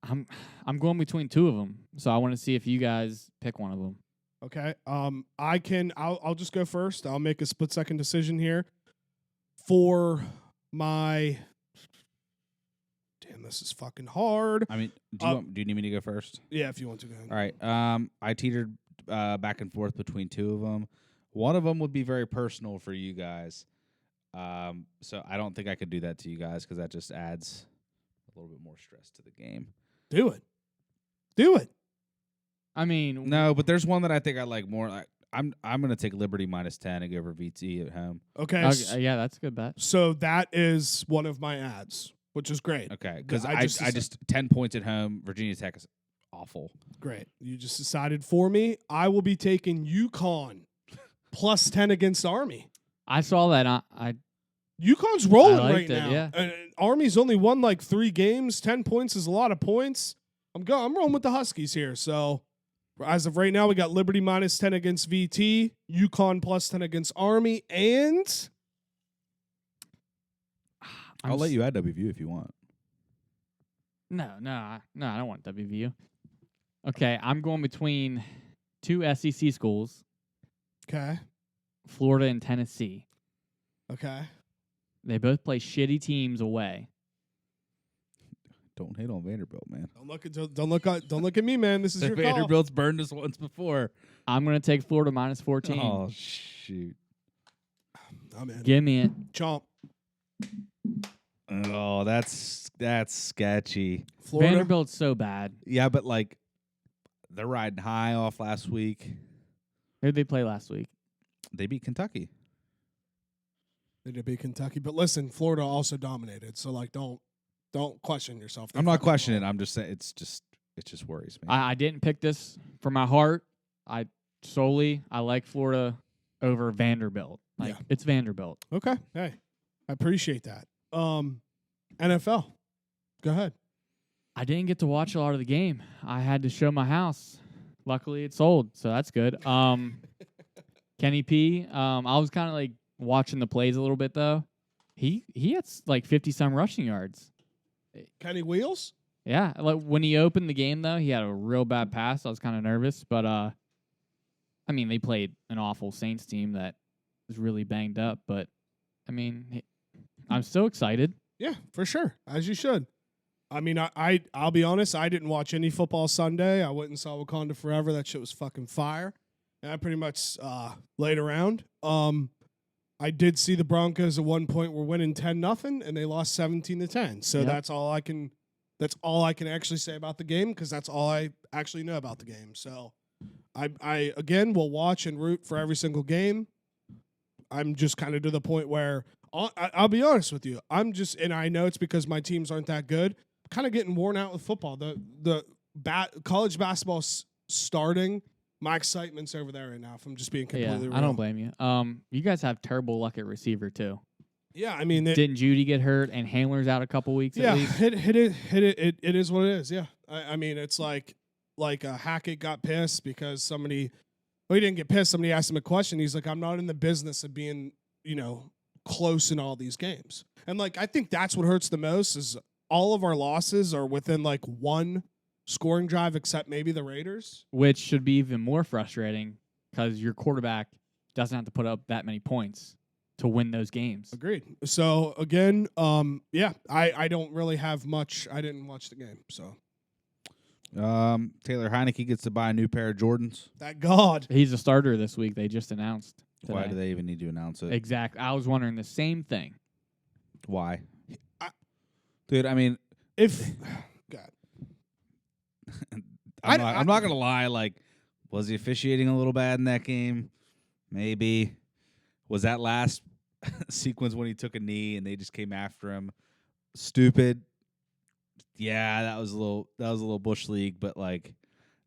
I'm going between 2 of them, so I want to see if you guys pick one of them. Okay. I'll just go first. I'll make a split-second decision here. For my damn, this is fucking hard. I mean, do you need me to go first? Yeah, if you want to go ahead. All right. I teetered back and forth between 2 of them. One of them would be very personal for you guys. So I don't think I could do that to you guys because that just adds a little bit more stress to the game. Do it. Do it. I mean, No, but there's one that I think I like more. I'm gonna take Liberty -10 and go over VT at home. Okay. yeah, that's a good bet. So that is one of my ads, which is great. Okay, because I I just just 10 points at home. Virginia Tech is awful. Great. You just decided for me. I will be taking UConn +10 against Army. I saw that. UConn's rolling I right liked it, now. yeah. And Army's only won like 3 games. 10 points is a lot of points. I'm rolling with the Huskies here. So as of right now, we got Liberty -10 against VT, UConn +10 against Army, and I'll let you add WVU if you want. No, I don't want WVU. Okay, I'm going between 2 SEC schools, okay. Florida and Tennessee. Okay. They both play shitty teams away. Don't hate on Vanderbilt, man. Don't look at me, man. This is your call. Vanderbilt's burned us once before. I'm going to take Florida -14. Oh shoot! I'm in. Give me it. Chomp. Oh, that's sketchy. Florida. Vanderbilt's so bad. Yeah, but like they're riding high off last week. Who did they play last week? They beat Kentucky. They did beat Kentucky, but listen, Florida also dominated. So like, don't question yourself. I'm not questioning it. I'm just saying it just worries me. I didn't pick this for my heart. I like Florida over Vanderbilt. Like Yeah. it's Vanderbilt. Okay. Hey, I appreciate that. NFL. Go ahead. I didn't get to watch a lot of the game. I had to show my house. Luckily, it sold, so that's good. Kenny P. I was kind of like watching the plays a little bit though. He had like 50-some rushing yards. Kenny Wheels. Yeah, like when he opened the game though, he had a real bad pass. I was kind of nervous, but I mean, they played an awful Saints team that was really banged up. But I mean, I'm so excited. Yeah, for sure, as you should. I mean, I'll be honest. I didn't watch any football Sunday. I went and saw Wakanda Forever. That shit was fucking fire. And I pretty much laid around. I did see the Broncos at one point were winning 10-0, and they lost 17-10. So Yep. that's all I can actually say about the game because that's all I actually know about the game. So I again will watch and root for every single game. I'm just kind of to the point where I'll be honest with you. I'm just, and I know it's because my teams aren't that good. Kind of getting worn out with football. The college basketball starting. My excitement's over there right now. If I'm just being completely real. I don't blame you. You guys have terrible luck at receiver too. Yeah, I mean, Didn't Judy get hurt and Handler's out a couple weeks? yeah, at least? it is what it is. Yeah, I mean, it's like Hackett got pissed because somebody. Well, he didn't get pissed. Somebody asked him a question. He's like, "I'm not in the business of being, close in all these games." And like, I think that's what hurts the most is all of our losses are within like one scoring drive, except maybe the Raiders. Which should be even more frustrating because your quarterback doesn't have to put up that many points to win those games. Agreed. So again, I don't really have much. I didn't watch the game, so Taylor Heineke gets to buy a new pair of Jordans. thank God. He's a starter this week. They just announced today. Why do they even need to announce it? Exactly. I was wondering the same thing. Why? Dude, I mean, If God, I'm not gonna lie. Like, was he officiating a little bad in that game? Maybe. Was that last sequence when he took a knee and they just came after him stupid? Yeah, that was a little bush league, but like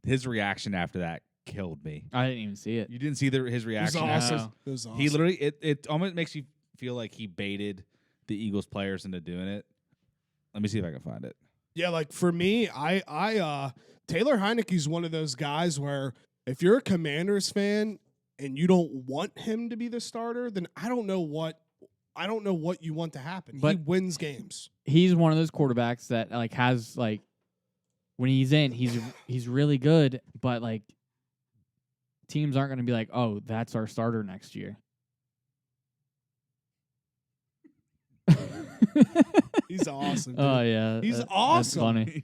his reaction after that killed me. I didn't even see it. You didn't see his it was reaction. awesome. No. It was awesome. He literally it almost makes you feel like he baited the Eagles players into doing it. Let me see if I can find it. Yeah, like for me, I Taylor Heineke's one of those guys where if you're a Commanders fan and you don't want him to be the starter, then I don't know what you want to happen. But he wins games. He's one of those quarterbacks that like has like when he's in, he's really good, but like teams aren't going to be like, "Oh, that's our starter next year." He's awesome. Dude. Oh yeah, He's that's awesome. funny.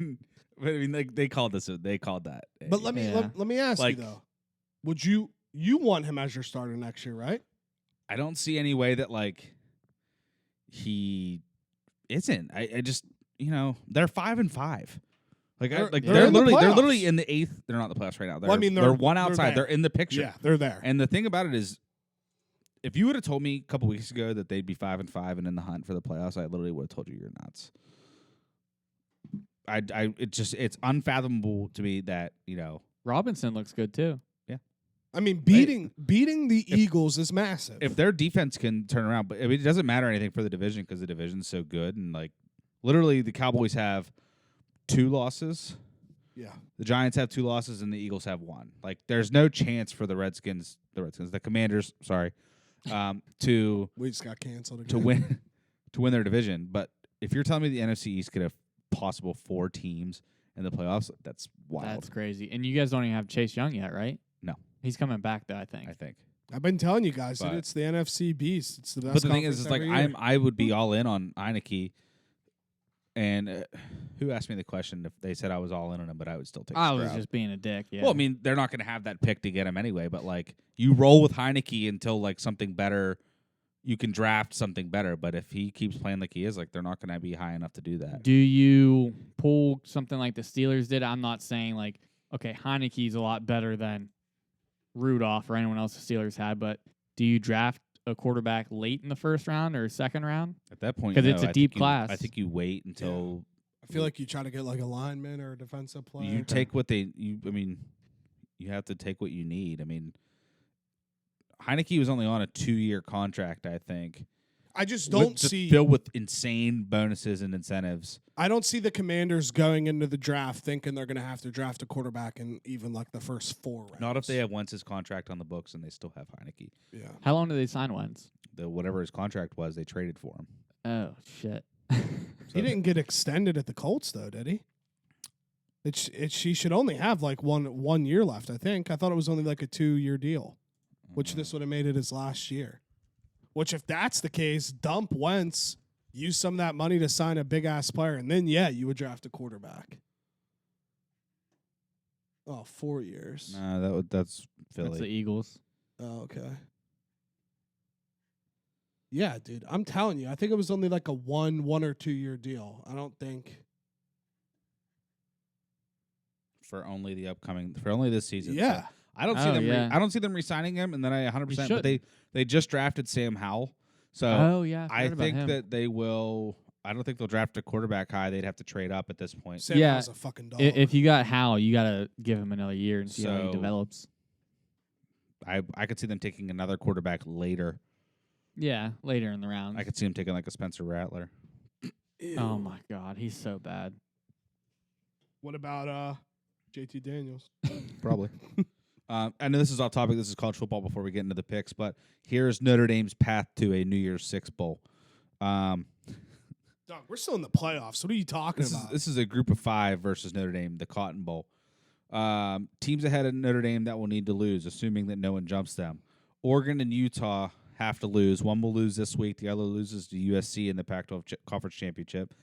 I mean, they called that. But let me Yeah. let me ask Like- you though. Would you You want him as your starter next year, right? I don't see any way that like he isn't. I just they're 5-5. Like They're they're in the literally playoffs. in the 8th. They're not in the playoffs right now. Well, I mean, they're one they're outside. there. They're in the picture. Yeah, they're there. And the thing about it is, if you would have told me a couple weeks ago that they'd be 5-5 and in the hunt for the playoffs, I literally would have told you you're nuts. It's unfathomable to me that Robinson looks good too. I mean, beating the Eagles is massive. if their defense can turn around, but I mean, it doesn't matter anything for the division because the division's so good and like literally the Cowboys have 2 losses. Yeah. The Giants have 2 losses and the Eagles have 1. Like, there's no chance for the Commanders, sorry, to We just got canceled again. to win their division. But if you're telling me the NFC East could have possible 4 teams in the playoffs, that's wild. That's crazy. And you guys don't even have Chase Young yet, right? No. He's coming back though, I think. I've been telling you guys that But- it's the NFC beast. It's the best. But the thing is, conference it's like every year. I would be all in on Heineke. And who asked me the question if they said I was all in on him, but I would still take I was Stroud. just being a dick. Yeah. Well, I mean, they're not going to have that pick to get him anyway, but like you roll with Heineke until like something better, you can draft something better. But if he keeps playing like he is, like they're not going to be high enough to do that. Do you pull something like the Steelers did? I'm not saying like, okay, Heineke's a lot better than Rudolph or anyone else the Steelers had, but do you draft a quarterback late in the first round or second round? At that point, 'Cause no, it's a I deep think class. I think you wait until I feel like you try to get like a lineman or a defensive player. you take what they. I mean, you have to take what you need. I mean, Heineke was only on a 2-year contract, I think. I just don't just see. filled with insane bonuses and incentives. I don't see the Commanders going into the draft thinking they're going to have to draft a quarterback in even like the first 4 rounds. Not if they have Wentz's contract on the books and they still have Heineke. Yeah. How long did they sign Wentz? Whatever his contract was, they traded for him. Oh shit. He didn't get extended at the Colts though, did he? She should only have like one year left. I think. I thought it was only like a 2-year deal, which this would have made it his last year. Which, if that's the case, dump Wentz, use some of that money to sign a big ass player, and then you would draft a quarterback. Oh, 4 years. No, that's Philly. That's the Eagles. Oh, okay. Yeah, dude. I'm telling you, I think it was only like a 1 or 2 year deal. I don't think. for only this season. Yeah. So I don't see Oh, them. yeah. I don't see them re-signing him, and then I 100%. But should. they just drafted Sam Howell, so Oh yeah. I forgot about think him. that they will. I don't think they'll draft a quarterback high. They'd have to trade up at this point. Sam Yeah. Howell's a fucking dog. If you got Howell, you gotta give him another year and see how he So- develops. I could see them taking another quarterback later. Yeah, later in the round. I could see them taking like a Spencer Rattler. Oh my god, he's so bad. What about JT Daniels? Probably. I know this is off topic. This is college football before we get into the picks, but here's Notre Dame's path to a New Year's Six bowl. Dog, we're still in the playoffs. What are you talking about? This is a group of 5 versus Notre Dame, the Cotton Bowl. Teams ahead of Notre Dame that will need to lose, assuming that no one jumps them. Oregon and Utah have to lose. One will lose this week. The other loses to USC in the Pac-12 Conference Championship.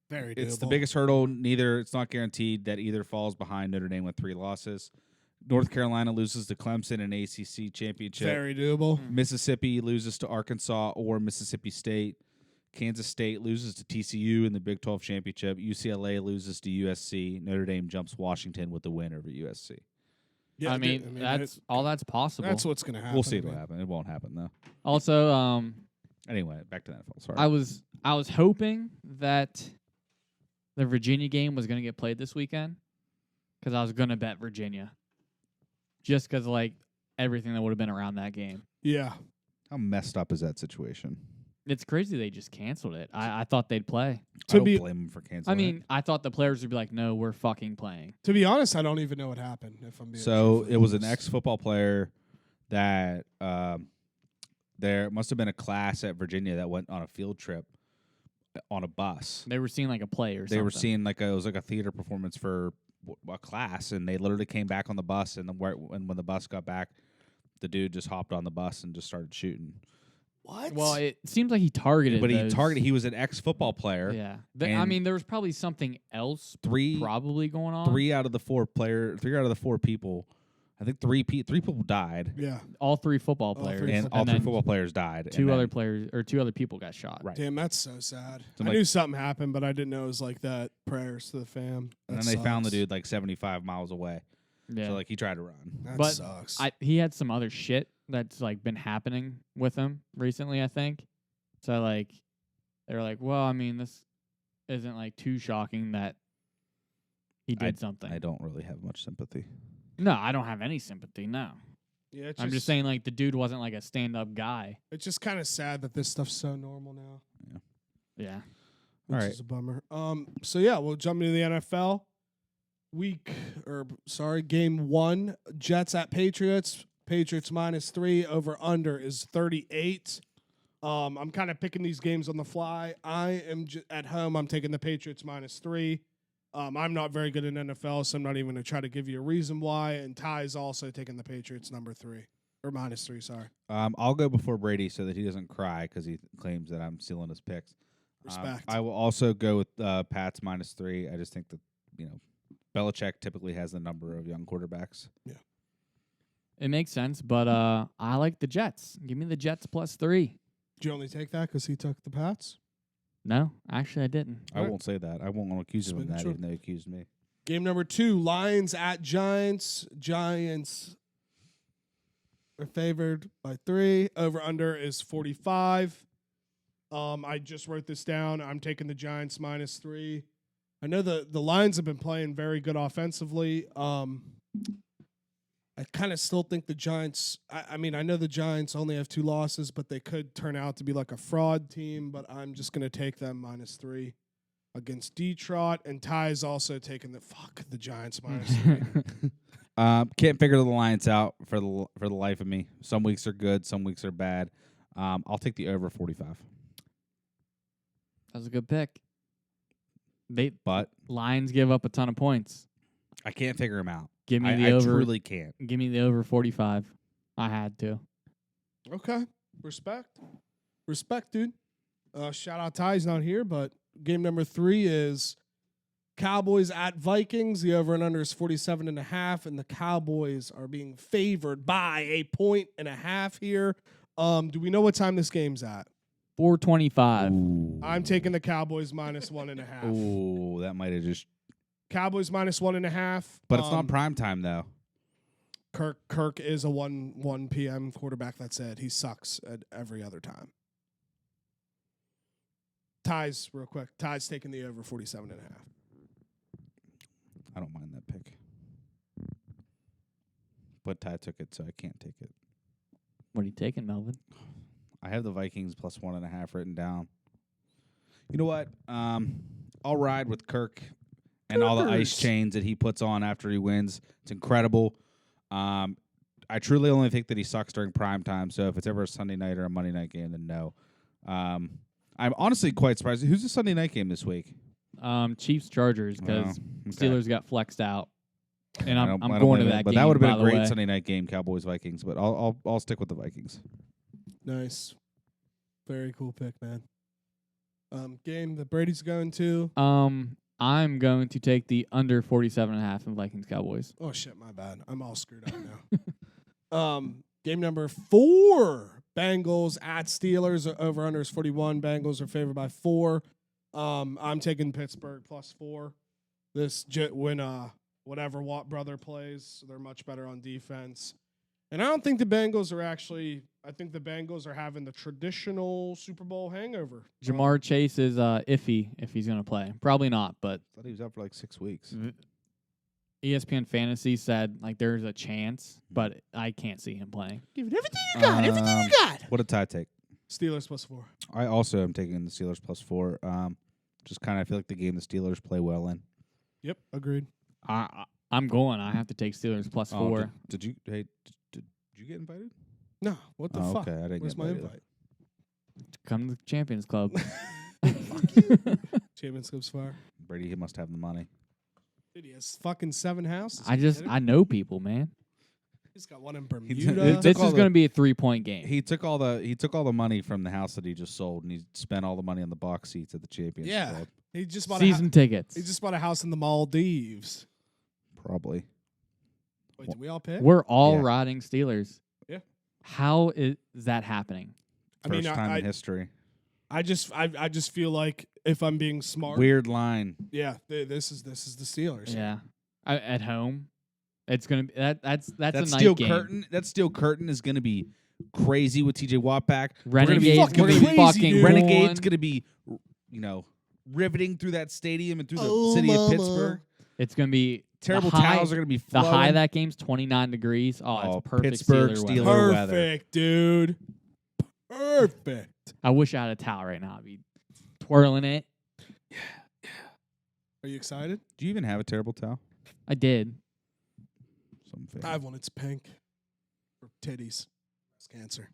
Very doable. It's the biggest hurdle. It's not guaranteed that either falls behind Notre Dame with 3 losses. North Carolina loses to Clemson in ACC Championship. Very doable. Mississippi loses to Arkansas or Mississippi State. Kansas State loses to TCU in the Big 12 Championship. UCLA loses to USC. Notre Dame jumps Washington with the win over USC. Yeah, I mean, that's possible. That's what's going to happen. We'll see I mean. what happens. It won't happen though. Also, Anyway, back to the NFL. Sorry. I was hoping that the Virginia game was going to get played this weekend because I was going to bet Virginia, just because like everything that would have been around that game. Yeah. How messed up is that situation? It's crazy they just canceled it. I thought they'd play. I don't blame them for canceling. I mean, I thought the players would be like, "No, we're fucking playing." To be honest, I don't even know what happened. If I'm being so truthful. it was an ex-football player that there must have been a class at Virginia that went on a field trip on a bus. They were seeing like a play or something. They were seeing it was like a theater performance for a class, and they literally came back on the bus. And when the bus got back, the dude just hopped on the bus and just started shooting. What? Well, it seems like he targeted. But those. he was an ex-football player. Yeah. I and mean, there was probably something else three probably going on. Three out of the four people I think three people died, Yeah. All 3 football All players, three and all and 3 then football players died. 2 other players or 2 other people got shot. Right. Damn, that's so sad. So, I like- knew something happened, but I didn't know it was like that. Prayers to the fam. And That then they found the sucks. dude like 75 miles away. Yeah. So like he tried to run. That But sucks. He had some other shit that's like been happening with him recently, I think. So like they're like, well, I mean, this isn't like too shocking that he did something. I don't really have much sympathy. No, I don't have any sympathy. No, yeah, it's I'm just saying like the dude wasn't like a stand-up guy. It's just kind of sad that this stuff's so normal now. Yeah. Which All right. is a bummer. So yeah, we'll jump into the NFL. Game 1, Jets at Patriots. Patriots -3. Over under is 38. I'm kind of picking these games on the fly. I am at home. I'm taking the Patriots -3. I'm not very good in NFL, so I'm not even going to try to give you a reason why. And Ty's also taking the Patriots -3 or -3. Sorry. I'll go before Brady so that he doesn't cry because he claims that I'm stealing his picks. Respect. I will also go with Pats -3. I just think that Belichick typically has the number of young quarterbacks. It makes sense, but I like the Jets. Give me the Jets +3. Did you only take that because he took the Pats? No, actually I didn't. I won't say that. I won't accuse him of Just making that, sure. even though he accused me. Game number 2, Lions at Giants. Giants are favored by 3. Over under is 45. I just wrote this down. I'm taking the Giants -3. I know the Lions have been playing very good offensively. I kind of still think the Giants. I mean, I know the Giants only have 2 losses, but they could turn out to be like a fraud team. But I'm just going to take them -3 against Detroit. And Ty is also taking the Giants -3. Can't figure the Lions out for the life of me. Some weeks are good, some weeks are bad. I'll take the over 45. That was a good pick. But Lions give up a ton of points. I can't figure them out. Give me I the over. truly can't. Give me the over 45. I had to. Okay. Respect, dude. Shout out Ty's not here, but game number 3 is Cowboys at Vikings. The over and under is 47.5, and the Cowboys are being favored by 1.5 here. Do we know what time this game's at? 425. Ooh. I'm taking the Cowboys -1.5. Ooh, that might have just. Cowboys -1.5. But it's not prime time though. Kirk is a 1 p.m. quarterback. That's it. He sucks at every other time. Ty's real quick. Ty's taking the over 47.5. I don't mind that pick. But Ty took it, so I can't take it. What are you taking, Melvin? I have the Vikings +1.5 written down. You know what? I'll ride with Kirk and all the ice Kirkers. chains that he puts on after he wins. It's incredible. I truly only think that he sucks during prime time. So if it's ever a Sunday night or a Monday night game, then no. I'm honestly quite surprised. Who's the Sunday night game this week? Chiefs Chargers because Okay. Steelers got flexed out, and I I'm don't going blame to it, that but game. that would have been by a the great way. Sunday night game, Cowboys Vikings. But I'll stick with the Vikings. Nice. Very cool pick, man. Game that Brady's going to. I'm going to take the under 47.5 in Vikings Cowboys. Oh, shit, my bad. I'm all screwed up now. Game number 4, Bengals at Steelers. Over under is 41. Bengals are favored by 4. I'm taking Pittsburgh +4. When whatever Watt brother plays, they're much better on defense. And I don't think the Bengals are actually. I think the Bengals are having the traditional Super Bowl hangover. Jamar Chase is iffy if he's going to play. Probably not, but I thought he was out for like 6 weeks. ESPN Fantasy said like there's a chance, but I can't see him playing. Give it everything you got. Everything you got. What did Ty take? Steelers +4. I also am taking the Steelers +4. Just kind of feel like the game the Steelers play well in. Yep, agreed. I'm going. I have to take Steelers +4. Did you get invited? No, what the Oh, fuck? okay, I didn't Where's get my invited. invite? Come to the Champions Club. Fuck you. Champions Club's fire. Brady, he must have the money. Dude, he has fucking 7 houses. I know people, man. He's got one in He Bermuda. took This all is the- going to be a 3-point game. He took all the money from the house that he just sold, and he spent all the money on the box seats at the Champions Yeah. Club. He just bought Season tickets. he just bought a house in the Maldives. Probably. Wait, did we all pick? We're all Yeah. riding Steelers. Yeah. How is that happening? I mean, First time in history. I just feel like if I'm being smart, Weird line. yeah, this is the Steelers. Yeah. At home, it's gonna be that's That a night steel game. curtain. That steel curtain is going to be crazy with TJ Watt back. Renegades fucking gonna be crazy, fucking dude. Renegade's going. going to be, riveting through that stadium and through the Oh, city mama. of Pittsburgh. It's gonna be Terrible the high, towels are going to be The flowing. high of that game's 29 degrees. Oh, Oh, it's perfect Pittsburgh Steeler weather. Steeler weather. Perfect, dude. Perfect. I wish I had a towel right now. I'd be twirling it. Are you excited? Do you even have a terrible towel? I did. I have one. It's pink. For titties. It's cancer.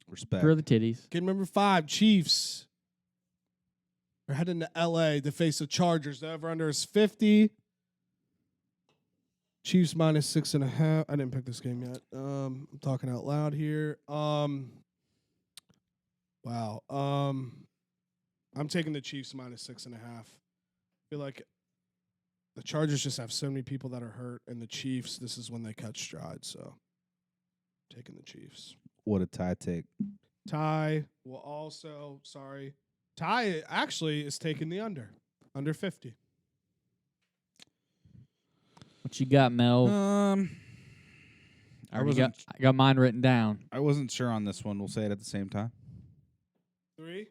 Respect. For the titties. Game number 5, Chiefs. We're heading to LA to face the Chargers. The over-under is 50. Chiefs minus 6.5. I didn't pick this game yet. I'm talking out loud here. Wow. I'm taking the Chiefs minus 6.5. I feel like the Chargers just have so many people that are hurt, and the Chiefs, this is when they catch stride. So, taking the Chiefs. What a tie take. Ty will also, Ty actually is taking the under 50. What you got, Mel? I wasn't. I got mine written down. I wasn't sure on this one. We'll say it at the same time. 3,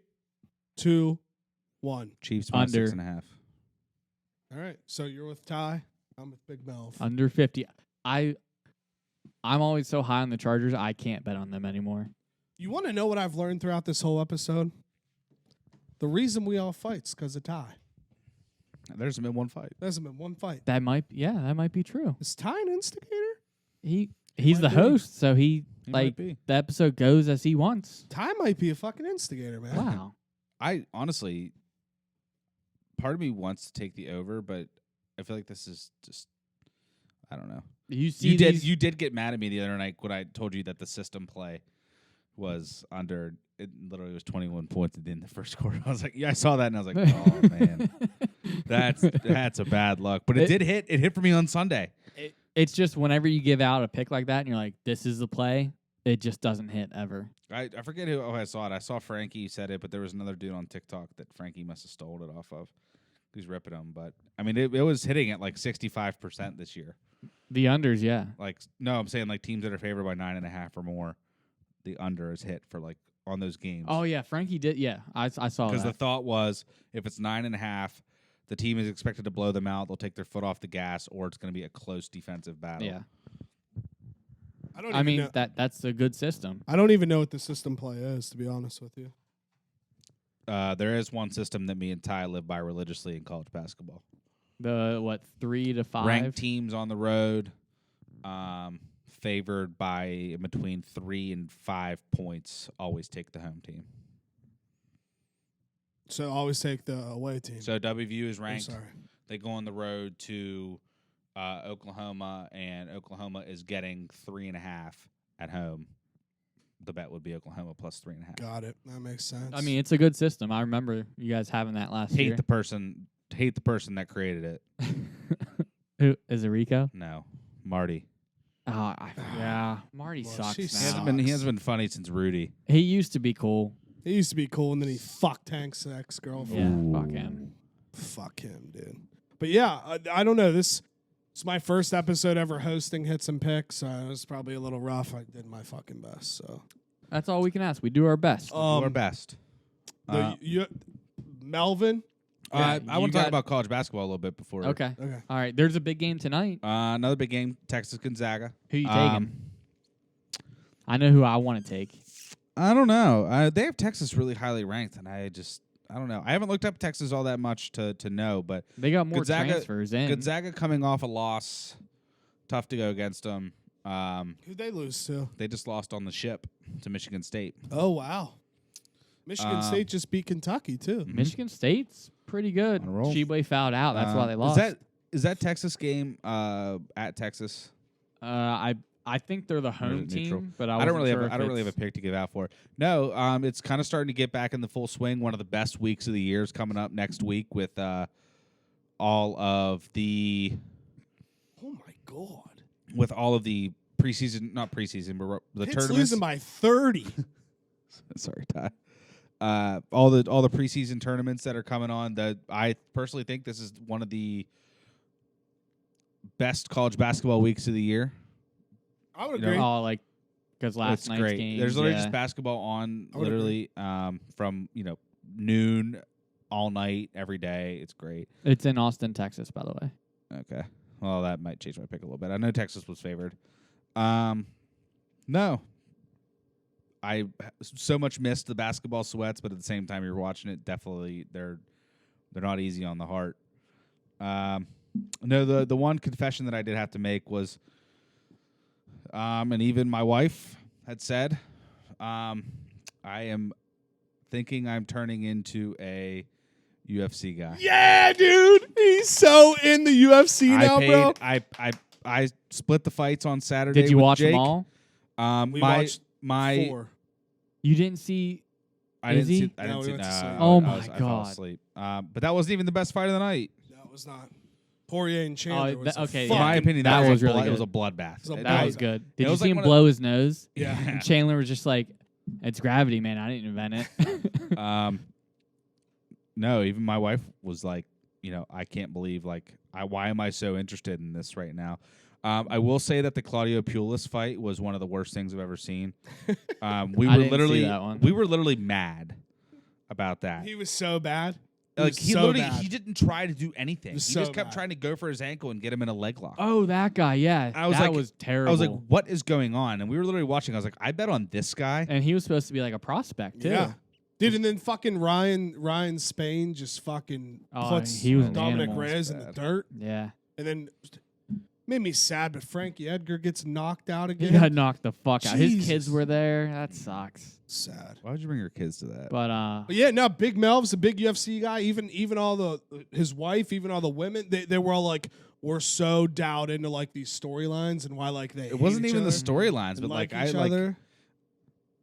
2, 1. Chiefs minus Under. 6.5. All right. So you're with Ty. I'm with Big Melv. Under 50. I'm always so high on the Chargers, I can't bet on them anymore. You want to know what I've learned throughout this whole episode? The reason we all fight's because of Ty. There hasn't been one fight. There hasn't been one fight. That might be true. Is Ty an instigator? He's might the be. host, so He might like be. the episode goes as he wants. Ty might be a fucking instigator, man. Wow. I honestly, part of me wants to take the over, but I feel like this is just, I don't know. You see You did get mad at me the other night when I told you that the system play was under. It literally was 21 points at the end of the first quarter. I was like, yeah, I saw that, and I was like, oh man, that's a bad luck. But it did hit. It hit for me on Sunday. It's just whenever you give out a pick like that and you're like, this is the play, it just doesn't hit ever. I forget who I saw it. I saw Frankie said it, but there was another dude on TikTok that Frankie must have stole it off of. He's ripping them, but I mean, it was hitting at like 65% this year. The unders, yeah. Like, no, I'm saying like teams that are favored by 9.5 or more, the under is hit for like on those games. Oh yeah, Frankie did. Yeah, I saw Because that. the thought was if it's 9.5, the team is expected to blow them out. They'll take their foot off the gas, or it's going to be a close defensive battle. Yeah, I mean know. that's a good system. I don't even know what the system play is, to be honest with you. There is one system that me and Ty live by religiously in college basketball. The 3 to 5 Ranked teams on the road, favored by between 3 and 5 points, always take the home team. So always take the away team. So WVU is I'm ranked. sorry. They go on the road to Oklahoma, and Oklahoma is getting 3.5 at home. The bet would be Oklahoma plus 3.5. Got it. That makes sense. I mean, it's a good system. I remember you guys having that last Hate year. the person that created it. Who is it? Rico? No, Marty. Yeah, Marty Well, sucks she now. sucks. He hasn't been funny since Rudy. He used to be cool. he used to be cool, and then he fucked Hank's ex-girlfriend. Yeah, fuck him. Fuck him, dude. But yeah, I don't know. This is my first episode ever hosting Hits and Picks. It was probably a little rough. I did my fucking best. So That's all we can ask. We do our best. Do our best. Melvin. Yeah, I want to talk about college basketball a little bit before. Okay. Okay. All right. There's a big game tonight. Another big game, Texas Gonzaga. Who you taking? I know who I want to take. I don't know. They have Texas really highly ranked, and I don't know. I haven't looked up Texas all that much to know, but They got more Gonzaga- transfers in. Gonzaga coming off a loss, tough to go against them. Who'd they lose to? They just lost on the ship to Michigan State. Oh wow. Michigan State just beat Kentucky too. Michigan State's pretty good. On a roll. Sheboy fouled out. That's why they lost. Is that Texas game at Texas? I think they're the home it neutral? team, but I don't really sure have a pick to give out for it. No, it's kind of starting to get back in the full swing. One of the best weeks of the year is coming up next week with all of the Oh my god. with all of the preseason, not preseason, but the Pitt's tournaments. losing by 30. Sorry, Ty. All the preseason tournaments that are coming on. That I personally think this is one of the best college basketball weeks of the year. I would You know, agree. Oh, like because last It's night's great. game. There's literally yeah. just basketball on I would literally from noon all night every day. It's great. It's in Austin, Texas, by the way. Okay. Well, that might change my pick a little bit. I know Texas was favored. No. I so much missed the basketball sweats, but at the same time, you're watching it. Definitely, they're not easy on the heart. No, the one confession that I did have to make was, and even my wife had said, I am thinking I'm turning into a UFC guy. Yeah, dude. He's so in the UFC now, bro. I split the fights on Saturday. Did you with watch Jake. them all? We my watched my 4. You didn't see. I didn't Is see. he? I No, didn't we see. went to sleep. Oh I my fell God. asleep. But that wasn't even the best fight of the night. No, it was not. Poirier and Chandler was okay, a yeah. In my fucking- opinion, that that was really it was a good. bloodbath. It was a That was- was good. it Did you was see like him one of blow his nose? Yeah. And Chandler was just like, "It's gravity, man. I didn't invent it." No, even my wife was like, I can't believe why am I so interested in this right now? I will say that the Claudio Pulis fight was one of the worst things I've ever seen. We I were didn't see literally that one. we were literally mad about that. He was so bad. Like was he so literally bad. he didn't try to do anything. He was just so kept bad. trying to go for his ankle and get him in a leg lock. Oh, that guy. Yeah, I was that like- was terrible. I was like, what is going on? And we were literally watching. I was like, I bet on this guy. and he was supposed to be like a prospect too. Yeah. Dude, and then fucking Ryan Spain just fucking Oh, puts he was an Dominic animal. Reyes in the Bad. dirt. Yeah. And then made me sad, but Frankie Edgar gets knocked out He again. got knocked the fuck out. His Jesus. kids were there. That sucks. Sad. Why would you bring your kids to that? But But yeah, no, Big Melv's a big UFC guy. Even all his wife, even all the women, they were all like, we're so dialed into like these storylines and why like they It wasn't hate even the each other storylines, and but like I each like other.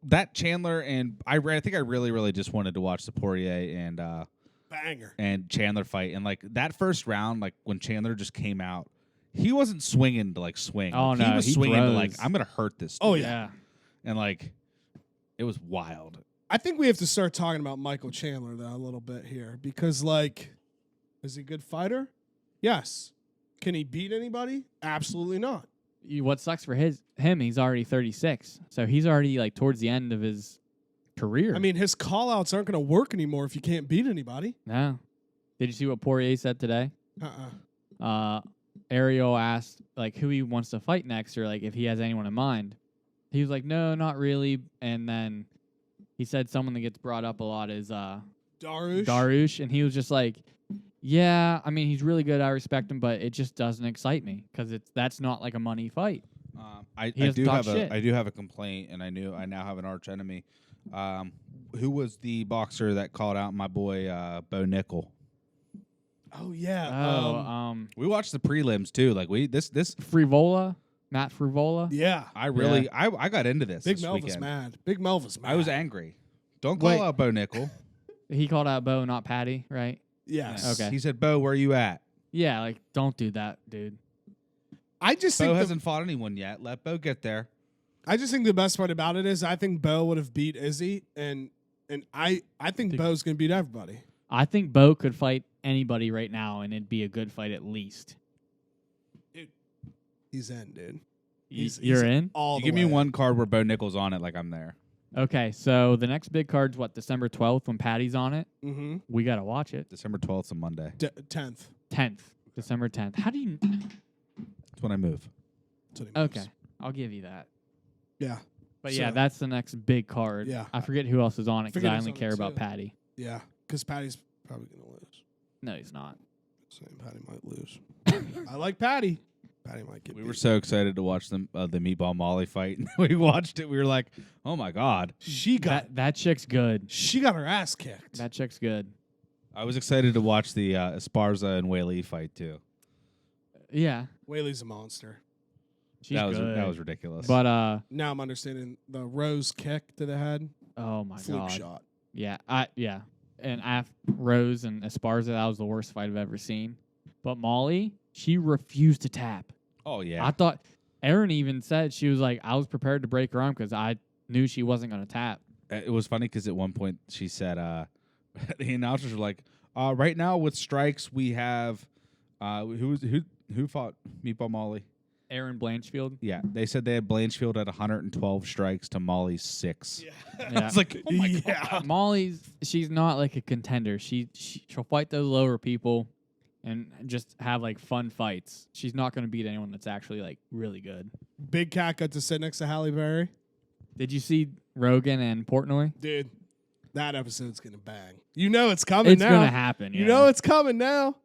that Chandler and I think I really just wanted to watch the Poirier Banger. and Chandler fight, and like that first round, like when Chandler just came out, he wasn't swinging to like swing. Oh, Like, no, he was he swinging to like throws. I'm gonna hurt this. Oh, dude. yeah. And like it was wild. I think we have to start talking about Michael Chandler though a little bit here because like, is he a good fighter? Yes. Can he beat anybody? Absolutely not. what sucks for him? He's already 36, so he's already like towards the end of his career. I mean, his call-outs aren't going to work anymore if you can't beat anybody. no. Did you see what Poirier said today? Uh-uh. Ariel asked like who he wants to fight next, or like if he has anyone in mind. He was like, no, not really. And then he said someone that gets brought up a lot is Darush. Darush, and he was just like, yeah, I mean, he's really good. I respect him, but it just doesn't excite me because that's not like a money fight. I He doesn't do talk have shit. I do have a complaint, and I now have an arch enemy. Who was the boxer that called out my boy Bo Nickel? Oh, yeah. We watched the prelims too. Like this Frivola, Matt Frivola. Yeah. I really I got into this. Big this Mel was weekend. mad. Big Mel was mad. I was angry. Don't call Wait. out Bo Nickel. He called out Bo, not Patty, right? Yes. Okay. He said, Bo, where you at? Yeah, like don't do that, dude. I just Bo think hasn't fought anyone yet. Let Bo get there. I just think the best part about it is I think Bo would have beat Izzy, and I think Bo's going to beat everybody. I think Bo could fight anybody right now, and it'd be a good fight at least. He's in, dude. You're in? All You the give me way. one card where Bo Nickel's on it, like I'm there. Okay, so the next big card's what, December 12th when Patty's on it? Mm-hmm. We got to watch it. December 12th, a Monday. 10th. 10th. December 10th. How do you... That's when I move. That's what he moves. Okay, I'll give you that. Yeah. But yeah, So- that's the next big card. Yeah. I forget who else is on it because Forget I who's only on it, care about too. Patty. Yeah. Because Patty's probably going to lose. No, he's not. Saying Patty might lose. I like Patty. Patty might get We beat. were so excited to watch the Meatball Molly fight. We watched it. We were like, oh, my God. She got That chick's good. she got her ass kicked. That chick's good. I was excited to watch the Esparza and Whaley fight, too. Yeah, Whaley's a monster. she's that was good. that was ridiculous. But Now I'm understanding the Rose kick to the head. oh my Fluke god. shot. Yeah, and Rose and Esparza, that was the worst fight I've ever seen. But Molly, she refused to tap. oh yeah, I thought Erin even said she was like, I was prepared to break her arm because I knew she wasn't going to tap. It was funny because at one point she said, the announcers were like, right now with strikes we have, who fought Meatball Molly? Erin Blanchfield. Yeah, they said they had Blanchfield at 112 strikes to Molly's 6. Yeah. It's like, oh my Yeah. god. She's not like a contender. She'll fight those lower people and just have like fun fights. She's not going to beat anyone that's actually like really good. Big Cat got to sit next to Halle Berry. Did you see Rogan and Portnoy? Dude, that episode's going to bang. You know it's coming It's now. going to happen. You yeah. know it's coming now.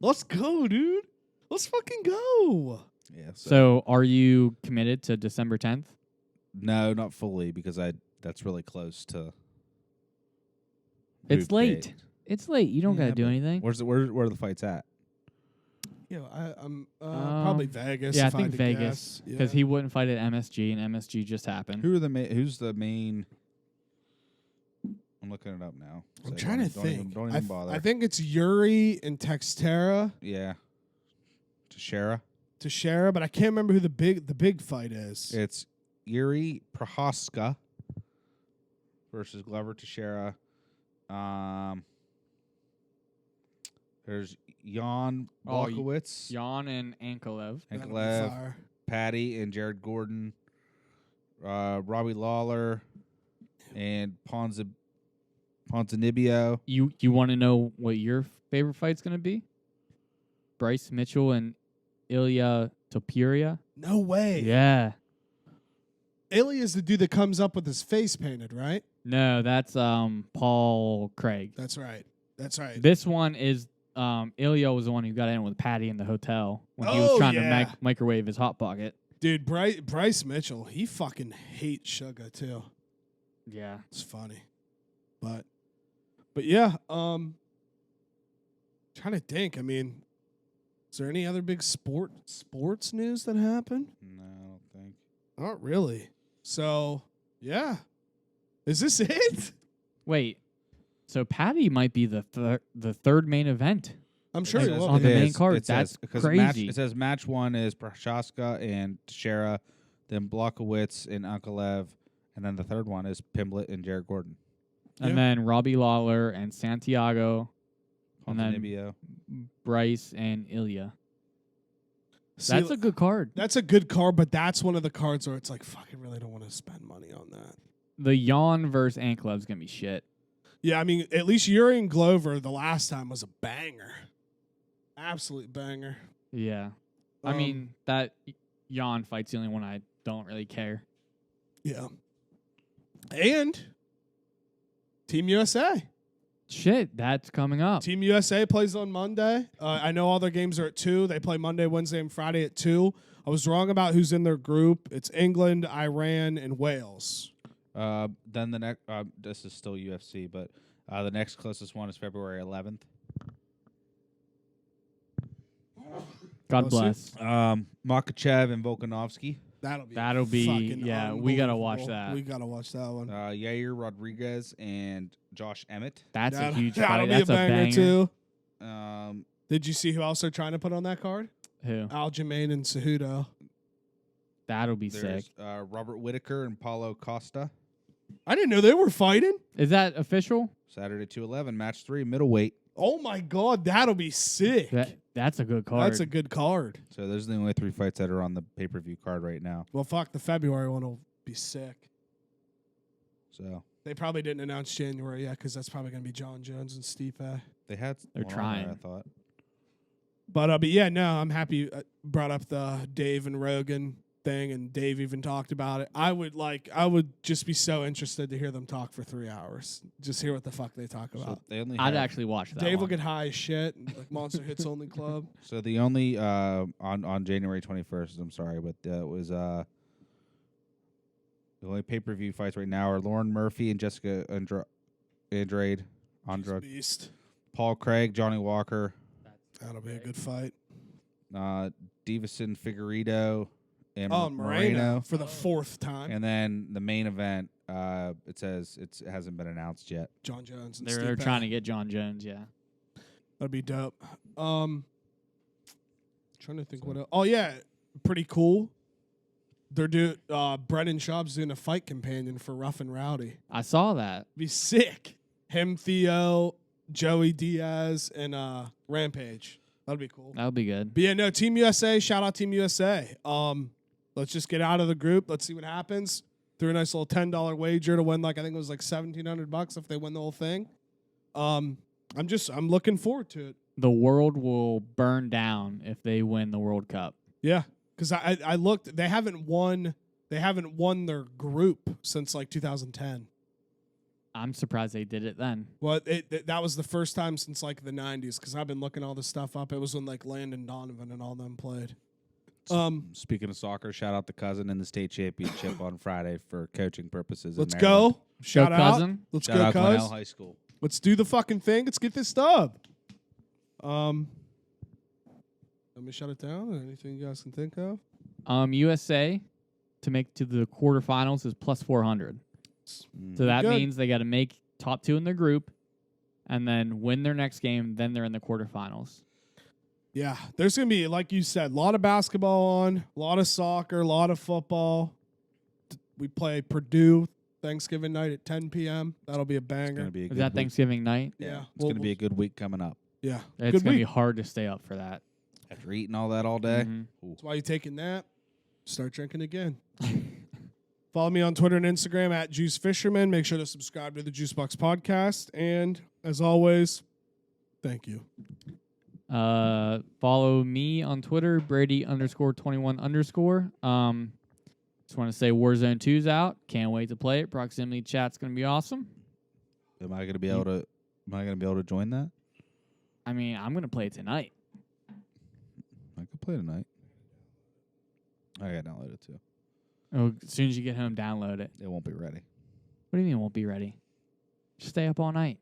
Let's go, dude. Let's fucking go. Yeah. So are you committed to December 10th? No, not fully because that's really close to. It's group late. date. It's late. You don't got Yeah, to do but anything. Where are the fights at? Yeah, I'm probably Vegas. Yeah, I if think had to Vegas guess. because Yeah. he wouldn't fight at MSG, and MSG just happened. Who's the main? I'm looking it up now. I'm So trying to don't think. Don't even bother. I think it's Yuri and Textera Yeah. Teixeira. to Shara, but I can't remember who the big fight is. It's Yuri Prohaska versus Glover Teixeira. There's Jan Blachowicz, Jan and Ankalev. That'll be Ankalev, fire. Patty, and Jared Gordon. Robbie Lawler and Ponzinibbio. You want to know what your favorite fight's gonna be? Bryce Mitchell and Ilya Topuria. No way. Yeah. Ilya is the dude that comes up with his face painted, right? No, that's Paul Craig. That's right. That's right. This one is Ilya was the one who got in with Patty in the hotel when he was Oh, trying yeah. to microwave his hot pocket. Dude, Bryce Mitchell, he fucking hates sugar too. Yeah. It's funny. But yeah, trying to think. I mean, is there any other big sports news that happened? No, I don't think. Not really. So, yeah. Is this it? Wait. So Patty might be the third main event. I'm sure It it says- will on be. the it main is. card. It says- That's 'cause crazy. It says match 1 is Prochaska and Teixeira, then Blachowicz and Ankalev, and then the third one is Pimblett and Jared Gordon. And Yeah. then Robbie Lawler and Santiago. And then Ponzinibbio. Bryce and Ilya. See, That's a good card. That's a good card, but that's one of the cards where it's like, fuck, I really don't want to spend money on that. The Jan versus Anklev's going to be shit. Yeah, I mean, at least Yuri and Glover the last time was a banger. Absolute banger. Yeah. I mean, that Jan fight's the only one I don't really care. Yeah. And Team USA. Shit, that's coming up. Team USA plays on Monday. I know all their games are at 2. They play Monday, Wednesday, and Friday at 2. I was wrong about who's in their group. It's England, Iran, and Wales. Then the next, this is still UFC, but the next closest one is February 11th. God Bless bless. Makachev and Volkanovski. That'll be fucking yeah, we got to watch unbelievable. that. We got to watch that one. Yair Rodriguez and Josh Emmett. That's a That'll- huge that'll fight. be That's a banger, too. Um, Did you see who else they're trying to put on that card? Who? Aljamain and Cejudo. That'll be sick. there's Robert Whitaker and Paulo Costa. I didn't know they were fighting. Is that official? Saturday 211, match 3, middleweight. Oh my God, that'll be sick. That's a good card. That's a good card. So those are the only 3 fights that are on the pay-per-view card right now. Well, fuck, the February one will be sick. So They probably didn't announce January yet because that's probably going to be John Jones and Stipe. they had They're one on there, trying. I thought. But yeah, no, I'm happy you brought up the Dave and Rogan thing, and Dave even talked about it. I would just be so interested to hear them talk for 3 hours. Just hear what the fuck they talk So about. they only I'd have- actually watch that. Dave will one. get high as shit, like Monster Hits Only Club. So the only on January 21st, I'm sorry, but it was the only pay-per-view fights right now are Lauren Murphy and Jessica Andrade, Beast. Paul Craig, Johnny Walker, That'll be a good fight. Davison Figueredo, and Moreno for the 4th time. And then the main event, it says it hasn't been announced yet. John Jones and They're Stipe. trying to get John Jones. Yeah. That'd be dope. Trying to think what else. Oh yeah, pretty cool. Brennan Schaub's doing a fight companion for Rough and Rowdy. I saw that. Be sick. Him, Theo, Joey Diaz, and Rampage. That'd be cool. That would be good. But yeah, no, Team USA. Shout out Team USA. Let's just get out of the group. Let's see what happens. Threw a nice little $10 wager to win, I think it was $1,700 if they win the whole thing. I'm looking forward to it. The world will burn down if they win the World Cup. Yeah, because I looked. They haven't won their group since 2010. I'm surprised they did it then. Well, that was the first time since the 90s. Because I've been looking all this stuff up. It was when Landon Donovan and all them played. Speaking of soccer, shout out the cousin in the state championship on Friday for coaching purposes. Let's in Maryland. go. Shout out. Cousin. Let's Shout go, out Glenelg cuz. High School. Let's do the fucking thing. Let's get this dub. Let me shut it down. Anything you guys can think of? USA to make to the quarterfinals is plus 400. So that Good. means they got to make top 2 in their group and then win their next game. Then they're in the quarterfinals. Yeah, there's going to be, like you said, a lot of basketball on, a lot of soccer, a lot of football. We play Purdue Thanksgiving night at 10 p.m. That'll be a It's banger. gonna be a Is good that week. Thanksgiving night? Yeah. It's gonna be a good week coming up. Yeah. It's Good going to be week. hard to stay up for that. After eating all that all day, Mhm. That's why you take a nap, start drinking again. Follow me on Twitter and Instagram at Juice Fisherman. Make sure to subscribe to the Juicebox Podcast. And as always, thank you. Follow me on Twitter, Brady_21_. Just want to say Warzone 2's out. Can't wait to play it. Proximity chat's going to be awesome. am I gonna be able to join that? I mean, I'm going to play it tonight. I could play tonight. I gotta download it too. Oh, as soon as you get home, download it. It won't be ready. What do you mean it won't be ready? Just stay up all night.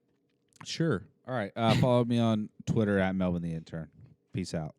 Sure. All right. Follow me on Twitter at Melvin the Intern. Peace out.